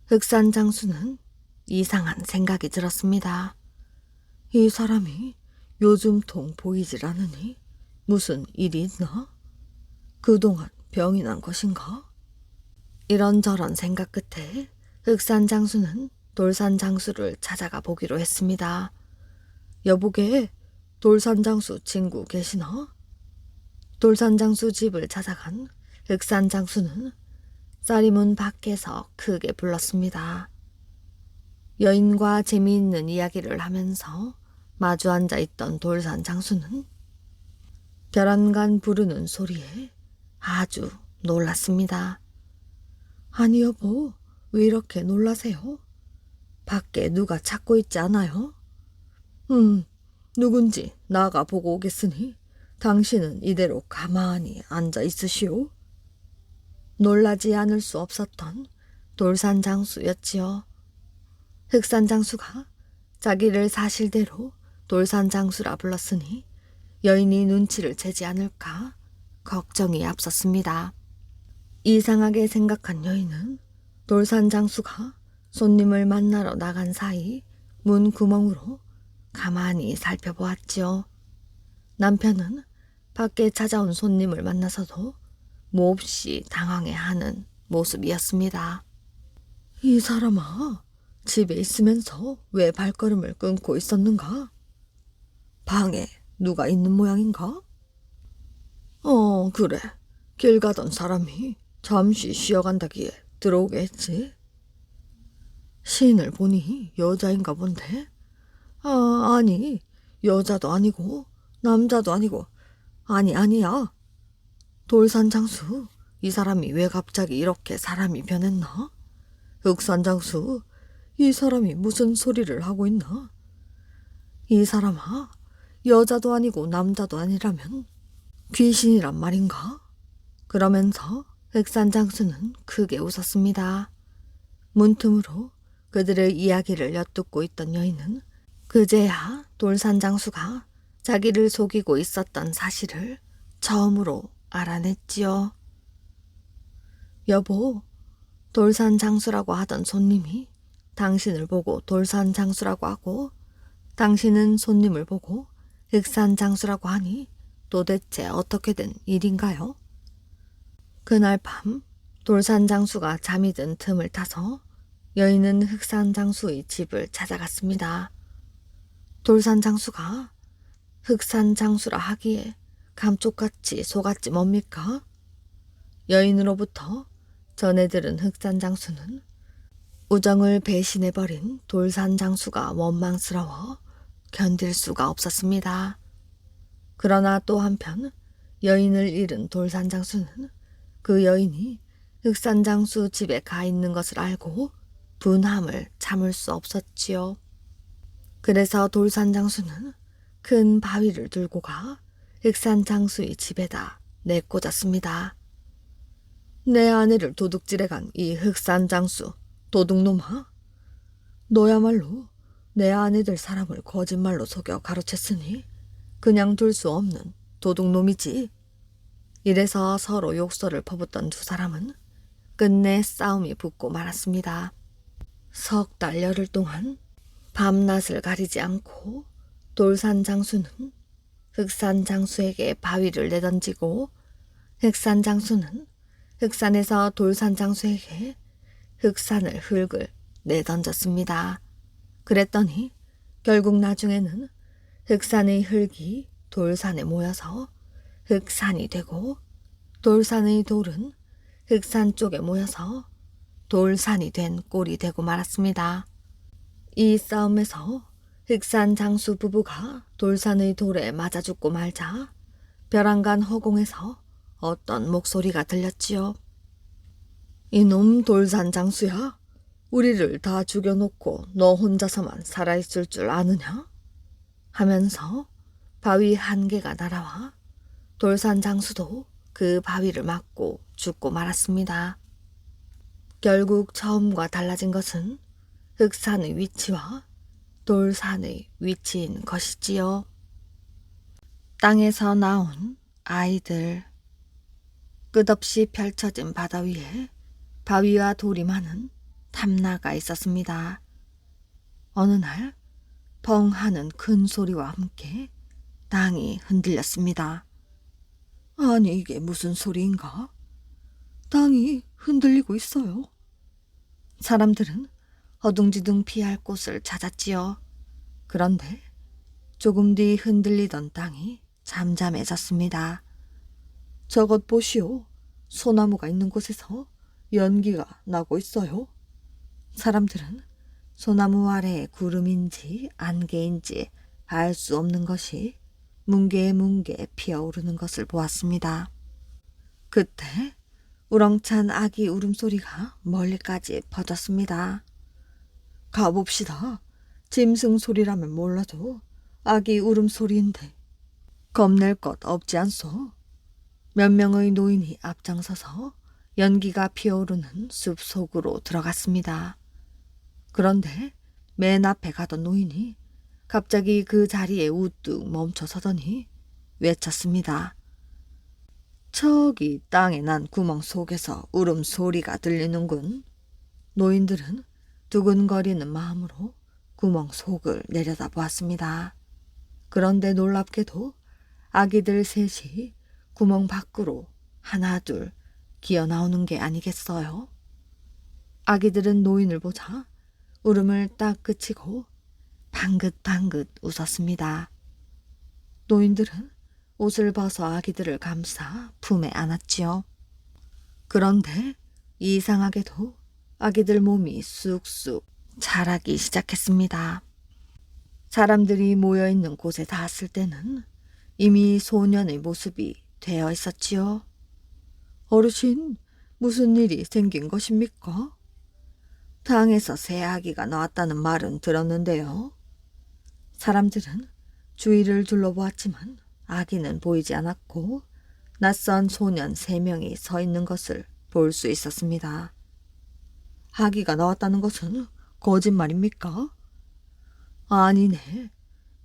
흑산 장수는 이상한 생각이 들었습니다. 이 사람이 요즘 통 보이질 않으니 무슨 일이 있나? 그동안 병이 난 것인가? 이런저런 생각 끝에 흑산 장수는 돌산 장수를 찾아가 보기로 했습니다. 여보게, 돌산 장수 친구 계시나? 돌산 장수 집을 찾아간 흑산 장수는 쌀이문 밖에서 크게 불렀습니다. 여인과 재미있는 이야기를 하면서 마주 앉아 있던 돌산 장수는 별안간 부르는 소리에 아주 놀랐습니다. 아니 여보, 왜 이렇게 놀라세요? 밖에 누가 찾고 있지 않아요? 누군지 나가 보고 오겠으니 당신은 이대로 가만히 앉아 있으시오. 놀라지 않을 수 없었던 돌산 장수였지요. 흑산 장수가 자기를 사실대로 돌산 장수라 불렀으니 여인이 눈치를 채지 않을까 걱정이 앞섰습니다. 이상하게 생각한 여인은 돌산 장수가 손님을 만나러 나간 사이 문 구멍으로 가만히 살펴보았지요. 남편은 밖에 찾아온 손님을 만나서도 몹시 당황해하는 모습이었습니다. 이 사람아, 집에 있으면서 왜 발걸음을 끊고 있었는가? 방에 누가 있는 모양인가? 그래. 길 가던 사람이 잠시 쉬어간다기에 들어오게 했지. 시인을 보니 여자인가 본데? 아니, 여자도 아니고 남자도 아니고 아니야. 돌산 장수, 이 사람이 왜 갑자기 이렇게 사람이 변했나? 흑산 장수, 이 사람이 무슨 소리를 하고 있나? 이 사람아, 여자도 아니고 남자도 아니라면 귀신이란 말인가? 그러면서 흑산 장수는 크게 웃었습니다. 문틈으로 그들의 이야기를 엿듣고 있던 여인은 그제야 돌산 장수가 자기를 속이고 있었던 사실을 처음으로 알아냈지요. 여보, 돌산 장수라고 하던 손님이 당신을 보고 돌산 장수라고 하고 당신은 손님을 보고 흑산 장수라고 하니 도대체 어떻게 된 일인가요? 그날 밤 돌산장수가 잠이 든 틈을 타서 여인은 흑산장수의 집을 찾아갔습니다. 돌산장수가 흑산장수라 하기에 감쪽같이 속았지 뭡니까? 여인으로부터 전해들은 흑산장수는 우정을 배신해버린 돌산장수가 원망스러워 견딜 수가 없었습니다. 그러나 또 한편 여인을 잃은 돌산장수는 그 여인이 흑산장수 집에 가 있는 것을 알고 분함을 참을 수 없었지요. 그래서 돌산장수는 큰 바위를 들고 가 흑산장수의 집에다 내꽂았습니다. 내 아내를 도둑질해간 이 흑산장수 도둑놈아, 너야말로 내 아내 될 사람을 거짓말로 속여 가로챘으니 그냥 둘 수 없는 도둑놈이지. 이래서 서로 욕설을 퍼붓던 두 사람은 끝내 싸움이 붙고 말았습니다. 석 달 열흘 동안 밤낮을 가리지 않고 돌산장수는 흑산장수에게 바위를 내던지고 흑산장수는 흑산에서 돌산장수에게 흑산을 흙을 내던졌습니다. 그랬더니 결국 나중에는 흑산의 흙이 돌산에 모여서 흑산이 되고 돌산의 돌은 흑산 쪽에 모여서 돌산이 된 꼴이 되고 말았습니다. 이 싸움에서 흑산 장수 부부가 돌산의 돌에 맞아 죽고 말자 벼랑간 허공에서 어떤 목소리가 들렸지요. 이놈 돌산 장수야, 우리를 다 죽여놓고 너 혼자서만 살아있을 줄 아느냐? 하면서 바위 한 개가 날아와 돌산 장수도 그 바위를 맞고 죽고 말았습니다. 결국 처음과 달라진 것은 흑산의 위치와 돌산의 위치인 것이지요. 땅에서 나온 아이들. 끝없이 펼쳐진 바다 위에 바위와 돌이 많은 탐나가 있었습니다. 어느 날 펑 하는 큰 소리와 함께 땅이 흔들렸습니다. 아니, 이게 무슨 소리인가? 땅이 흔들리고 있어요. 사람들은 허둥지둥 피할 곳을 찾았지요. 그런데 조금 뒤 흔들리던 땅이 잠잠해졌습니다. 저것 보시오. 소나무가 있는 곳에서 연기가 나고 있어요. 사람들은 소나무 아래에 구름인지 안개인지 알 수 없는 것이 뭉게뭉게 피어오르는 것을 보았습니다. 그때 우렁찬 아기 울음소리가 멀리까지 퍼졌습니다. 가봅시다. 짐승 소리라면 몰라도 아기 울음소리인데 겁낼 것 없지 않소? 몇 명의 노인이 앞장서서 연기가 피어오르는 숲 속으로 들어갔습니다. 그런데 맨 앞에 가던 노인이 갑자기 그 자리에 우뚝 멈춰서더니 외쳤습니다. 저기 땅에 난 구멍 속에서 울음소리가 들리는군. 노인들은 두근거리는 마음으로 구멍 속을 내려다보았습니다. 그런데 놀랍게도 아기들 셋이 구멍 밖으로 하나 둘 기어 나오는 게 아니겠어요? 아기들은 노인을 보자 울음을 딱 그치고 방긋방긋 웃었습니다. 노인들은 옷을 벗어 아기들을 감싸 품에 안았지요. 그런데 이상하게도 아기들 몸이 쑥쑥 자라기 시작했습니다. 사람들이 모여있는 곳에 닿았을 때는 이미 소년의 모습이 되어 있었지요. 어르신, 무슨 일이 생긴 것입니까? 땅에서 새 아기가 나왔다는 말은 들었는데요. 사람들은 주위를 둘러보았지만 아기는 보이지 않았고 낯선 소년 3명이 서 있는 것을 볼 수 있었습니다. 아기가 나왔다는 것은 거짓말입니까? 아니네.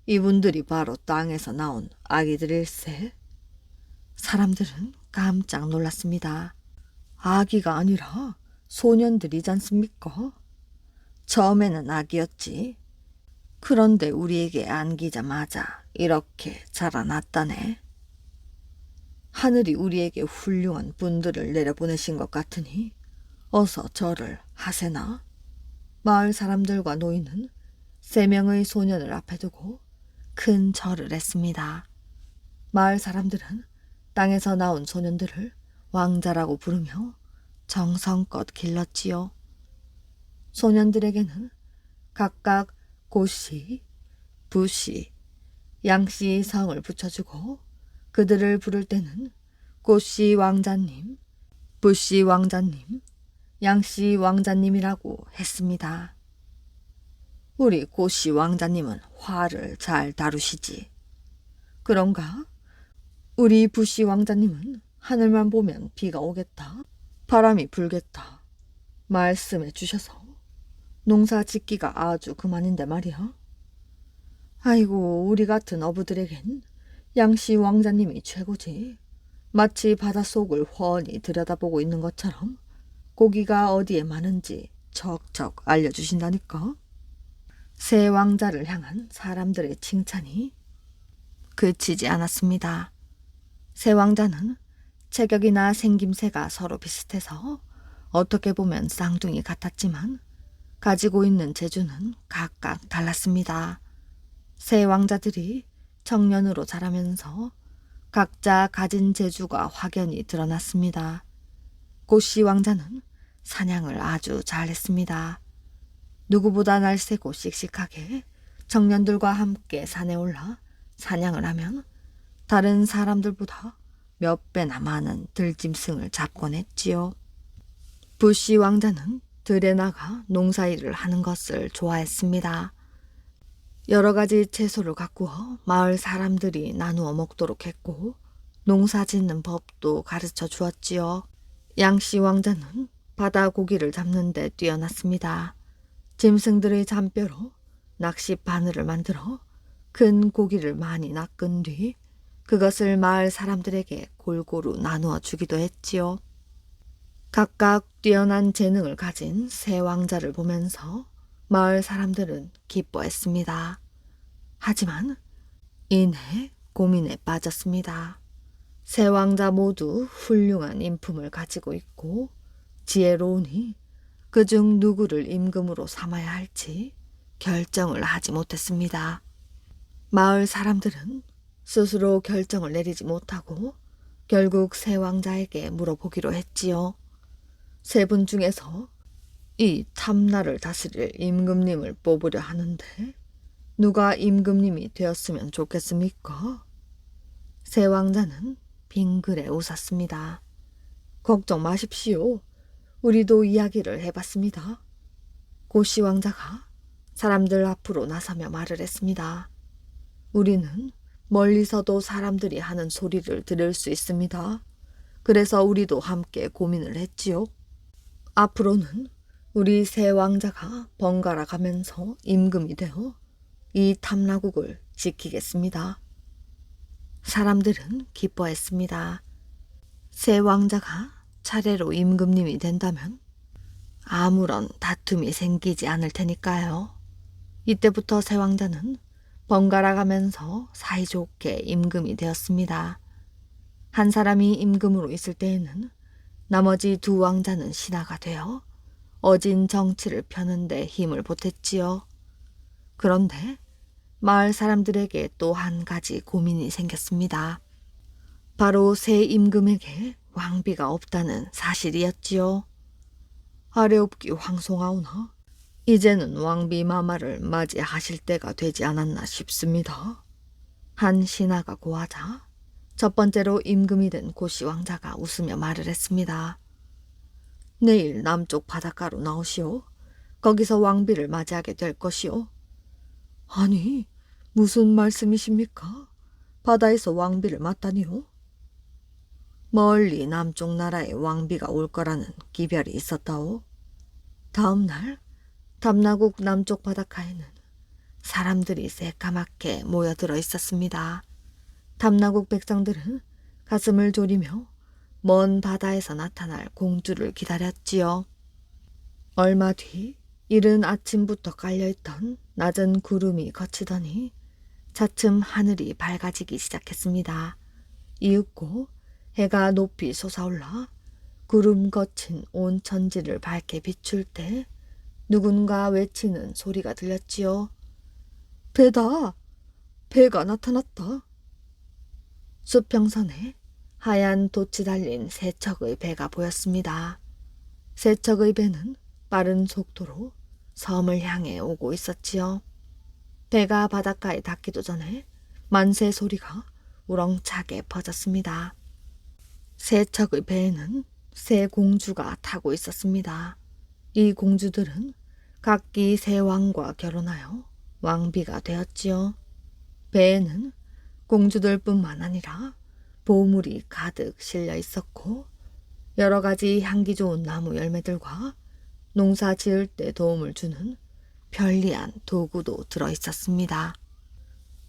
이분들이 바로 땅에서 나온 아기들일세. 사람들은 깜짝 놀랐습니다. 아기가 아니라 소년들이지 않습니까? 처음에는 아기였지. 그런데 우리에게 안기자마자 이렇게 자라났다네. 하늘이 우리에게 훌륭한 분들을 내려보내신 것 같으니 어서 절을 하세나. 마을 사람들과 노인은 3명의 소년을 앞에 두고 큰 절을 했습니다. 마을 사람들은 땅에서 나온 소년들을 왕자라고 부르며 정성껏 길렀지요. 소년들에게는 각각 고씨, 부씨, 양씨 성을 붙여주고 그들을 부를 때는 고씨 왕자님, 부씨 왕자님, 양씨 왕자님이라고 했습니다. 우리 고씨 왕자님은 화를 잘 다루시지. 그런가? 우리 부씨 왕자님은 하늘만 보면 비가 오겠다, 바람이 불겠다 말씀해 주셔서 농사 짓기가 아주 그만인데 말이야. 아이고, 우리 같은 어부들에겐 양씨 왕자님이 최고지. 마치 바닷속을 훤히 들여다보고 있는 것처럼 고기가 어디에 많은지 척척 알려주신다니까. 새 왕자를 향한 사람들의 칭찬이 그치지 않았습니다. 새 왕자는 체격이나 생김새가 서로 비슷해서 어떻게 보면 쌍둥이 같았지만 가지고 있는 재주는 각각 달랐습니다. 새 왕자들이 청년으로 자라면서 각자 가진 재주가 확연히 드러났습니다. 고씨 왕자는 사냥을 아주 잘했습니다. 누구보다 날쌔고 씩씩하게 청년들과 함께 산에 올라 사냥을 하면 다른 사람들보다 몇 배나 많은 들짐승을 잡곤 했지요. 부씨 왕자는 들에 나가 농사일을 하는 것을 좋아했습니다. 여러 가지 채소를 가꾸어 마을 사람들이 나누어 먹도록 했고 농사 짓는 법도 가르쳐 주었지요. 양씨 왕자는 바다 고기를 잡는 데 뛰어났습니다. 짐승들의 잔뼈로 낚시 바늘을 만들어 큰 고기를 많이 낚은 뒤 그것을 마을 사람들에게 골고루 나누어 주기도 했지요. 각각 뛰어난 재능을 가진 새 왕자를 보면서 마을 사람들은 기뻐했습니다. 하지만 이내 고민에 빠졌습니다. 새 왕자 모두 훌륭한 인품을 가지고 있고 지혜로우니 그중 누구를 임금으로 삼아야 할지 결정을 하지 못했습니다. 마을 사람들은 스스로 결정을 내리지 못하고 결국 새 왕자에게 물어보기로 했지요. 3분 중에서 이 탐나를 다스릴 임금님을 뽑으려 하는데 누가 임금님이 되었으면 좋겠습니까? 새 왕자는 빙그레 웃었습니다. 걱정 마십시오. 우리도 이야기를 해봤습니다. 고씨 왕자가 사람들 앞으로 나서며 말을 했습니다. 우리는 멀리서도 사람들이 하는 소리를 들을 수 있습니다. 그래서 우리도 함께 고민을 했지요. 앞으로는 우리 새 왕자가 번갈아 가면서 임금이 되어 이 탐라국을 지키겠습니다. 사람들은 기뻐했습니다. 새 왕자가 차례로 임금님이 된다면 아무런 다툼이 생기지 않을 테니까요. 이때부터 새 왕자는 번갈아 가면서 사이좋게 임금이 되었습니다. 한 사람이 임금으로 있을 때에는 나머지 2 왕자는 신하가 되어 어진 정치를 펴는데 힘을 보탰지요. 그런데 마을 사람들에게 또 한 가지 고민이 생겼습니다. 바로 새 임금에게 왕비가 없다는 사실이었지요. 아래옵기 황송하오나 이제는 왕비 마마를 맞이하실 때가 되지 않았나 싶습니다. 한 신하가 고하자 첫 번째로 임금이 된 고씨 왕자가 웃으며 말을 했습니다. 내일 남쪽 바닷가로 나오시오. 거기서 왕비를 맞이하게 될 것이오. 아니, 무슨 말씀이십니까? 바다에서 왕비를 맞다니요? 멀리 남쪽 나라에 왕비가 올 거라는 기별이 있었다오. 다음 날 탐나국 남쪽 바닷가에는 사람들이 새까맣게 모여들어 있었습니다. 탐나국 백성들은 가슴을 졸이며 먼 바다에서 나타날 공주를 기다렸지요. 얼마 뒤 이른 아침부터 깔려있던 낮은 구름이 걷히더니 차츰 하늘이 밝아지기 시작했습니다. 이윽고 해가 높이 솟아올라 구름 거친 온 천지를 밝게 비출 때 누군가 외치는 소리가 들렸지요. 배다! 배가 나타났다. 수평선에 하얀 돛이 달린 세 척의 배가 보였습니다. 세 척의 배는 빠른 속도로 섬을 향해 오고 있었지요. 배가 바닷가에 닿기도 전에 만세 소리가 우렁차게 퍼졌습니다. 세 척의 배에는 세 공주가 타고 있었습니다. 이 공주들은 각기 세 왕과 결혼하여 왕비가 되었지요. 배에는 공주들뿐만 아니라 보물이 가득 실려 있었고 여러 가지 향기 좋은 나무 열매들과 농사 지을 때 도움을 주는 편리한 도구도 들어 있었습니다.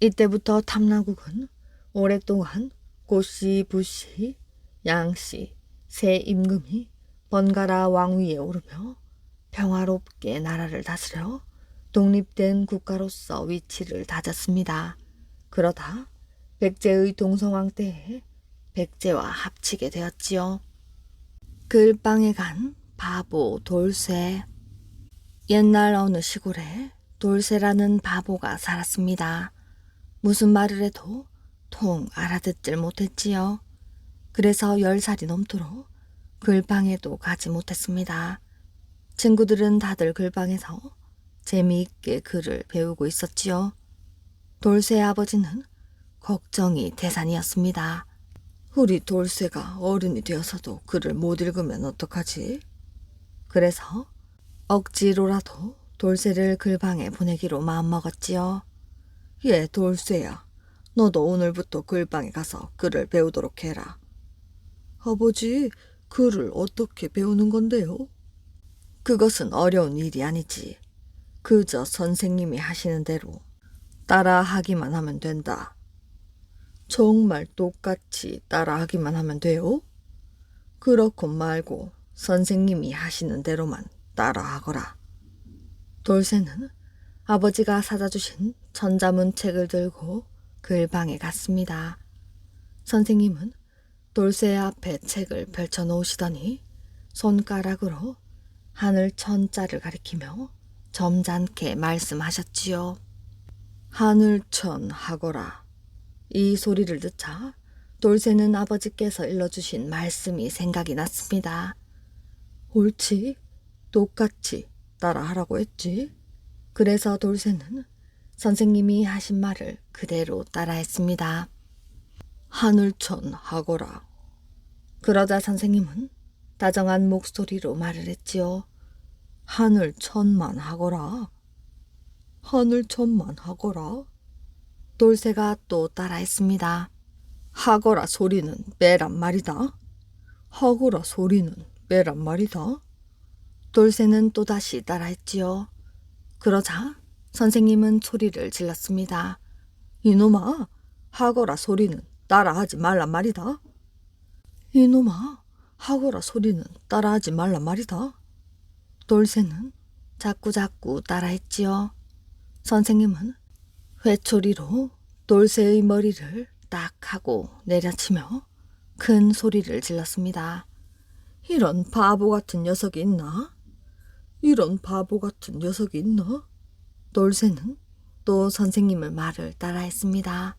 이때부터 탐나국은 오랫동안 고씨, 부씨, 양씨, 세 임금이 번갈아 왕위에 오르며 평화롭게 나라를 다스려 독립된 국가로서 위치를 다졌습니다. 그러다 백제의 동성왕 때에 백제와 합치게 되었지요. 글방에 간 바보 돌쇠. 옛날 어느 시골에 돌쇠라는 바보가 살았습니다. 무슨 말을 해도 통 알아듣질 못했지요. 그래서 10살이 넘도록 글방에도 가지 못했습니다. 친구들은 다들 글방에서 재미있게 글을 배우고 있었지요. 돌쇠의 아버지는 걱정이 태산이었습니다. 우리 돌쇠가 어른이 되어서도 글을 못 읽으면 어떡하지? 그래서 억지로라도 돌쇠를 글방에 보내기로 마음먹었지요. 예, 돌쇠야. 너도 오늘부터 글방에 가서 글을 배우도록 해라. 아버지, 글을 어떻게 배우는 건데요? 그것은 어려운 일이 아니지. 그저 선생님이 하시는 대로 따라하기만 하면 된다. 정말 똑같이 따라하기만 하면 돼요? 그렇건 말고 선생님이 하시는 대로만 따라하거라. 돌쇠는 아버지가 사다 주신 전자문책을 들고 글방에 갔습니다. 선생님은 돌쇠 앞에 책을 펼쳐 놓으시더니 손가락으로 하늘 천자를 가리키며 점잖게 말씀하셨지요. 하늘천 하거라. 이 소리를 듣자 돌쇠는 아버지께서 일러주신 말씀이 생각이 났습니다. 옳지, 똑같이 따라하라고 했지. 그래서 돌쇠는 선생님이 하신 말을 그대로 따라했습니다. 하늘천 하거라. 그러자 선생님은 다정한 목소리로 말을 했지요. 하늘천만 하거라. 하늘천만 하거라. 돌쇠가 또 따라했습니다. 하거라 소리는 빼란 말이다. 하거라 소리는 빼란 말이다. 돌쇠는 또다시 따라했지요. 그러자 선생님은 소리를 질렀습니다. 이놈아, 하거라 소리는 따라하지 말란 말이다. 이놈아, 하거라 소리는 따라하지 말란 말이다. 돌쇠는 자꾸자꾸 따라했지요. 선생님은 회초리로 돌쇠의 머리를 딱 하고 내려치며 큰 소리를 질렀습니다. 이런 바보 같은 녀석이 있나? 이런 바보 같은 녀석이 있나? 돌쇠는 또 선생님의 말을 따라했습니다.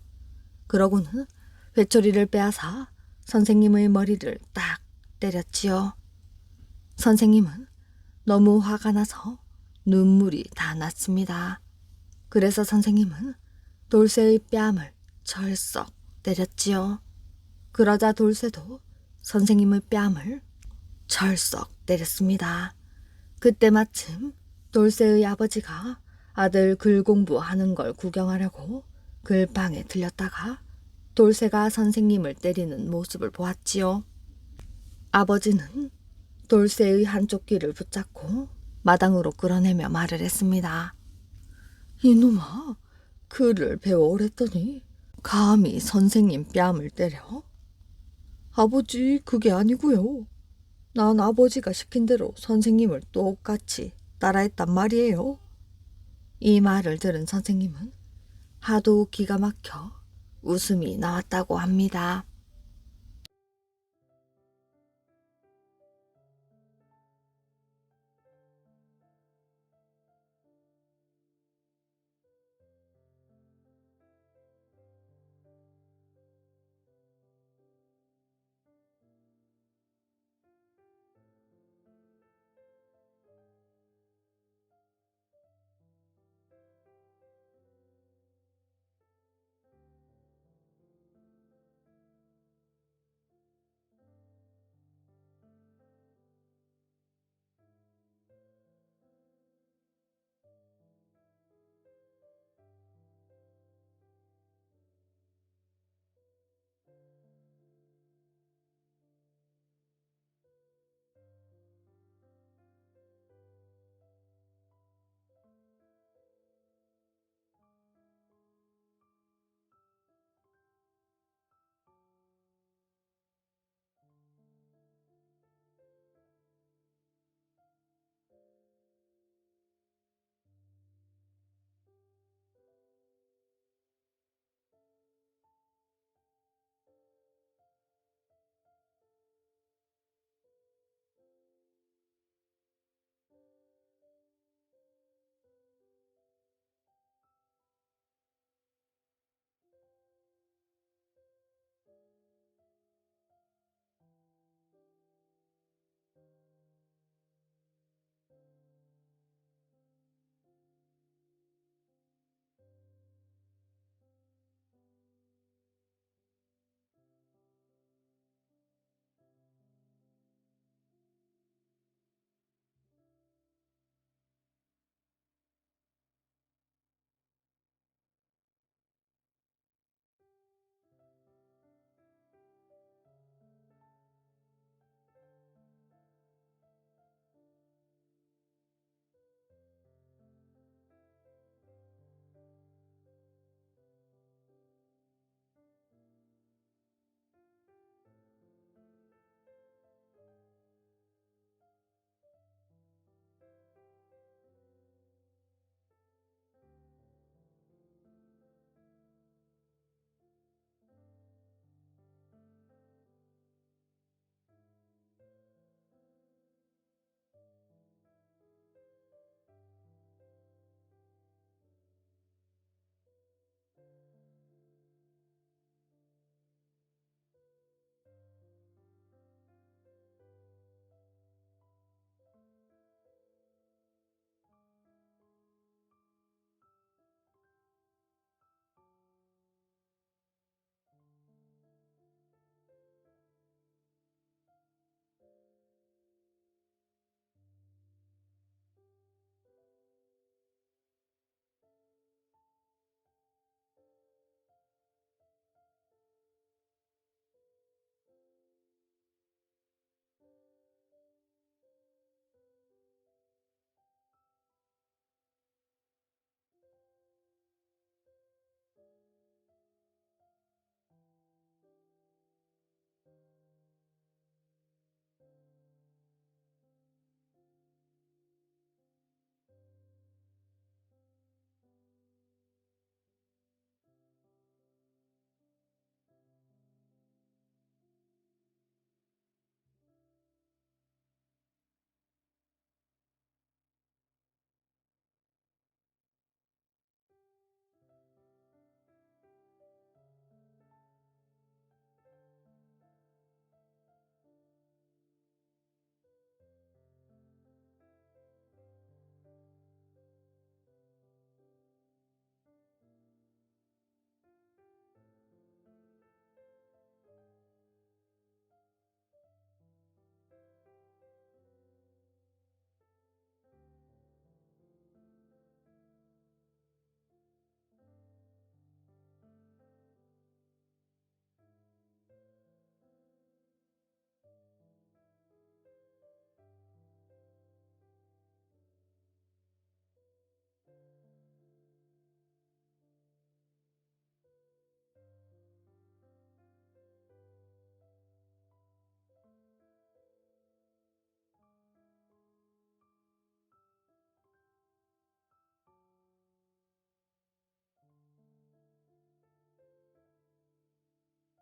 그러고는 회초리를 빼앗아 선생님의 머리를 딱 때렸지요. 선생님은 너무 화가 나서 눈물이 다 났습니다. 그래서 선생님은 돌쇠의 뺨을 철썩 때렸지요. 그러자 돌쇠도 선생님의 뺨을 철썩 때렸습니다. 그때 마침 돌쇠의 아버지가 아들 글 공부하는 걸 구경하려고 글방에 들렸다가 돌쇠가 선생님을 때리는 모습을 보았지요. 아버지는 돌쇠의 한쪽 귀를 붙잡고 마당으로 끌어내며 말을 했습니다. 이놈아, 글을 배워오랬더니 감히 선생님 뺨을 때려? 아버지, 그게 아니고요. 난 아버지가 시킨 대로 선생님을 똑같이 따라했단 말이에요. 이 말을 들은 선생님은 하도 기가 막혀 웃음이 나왔다고 합니다.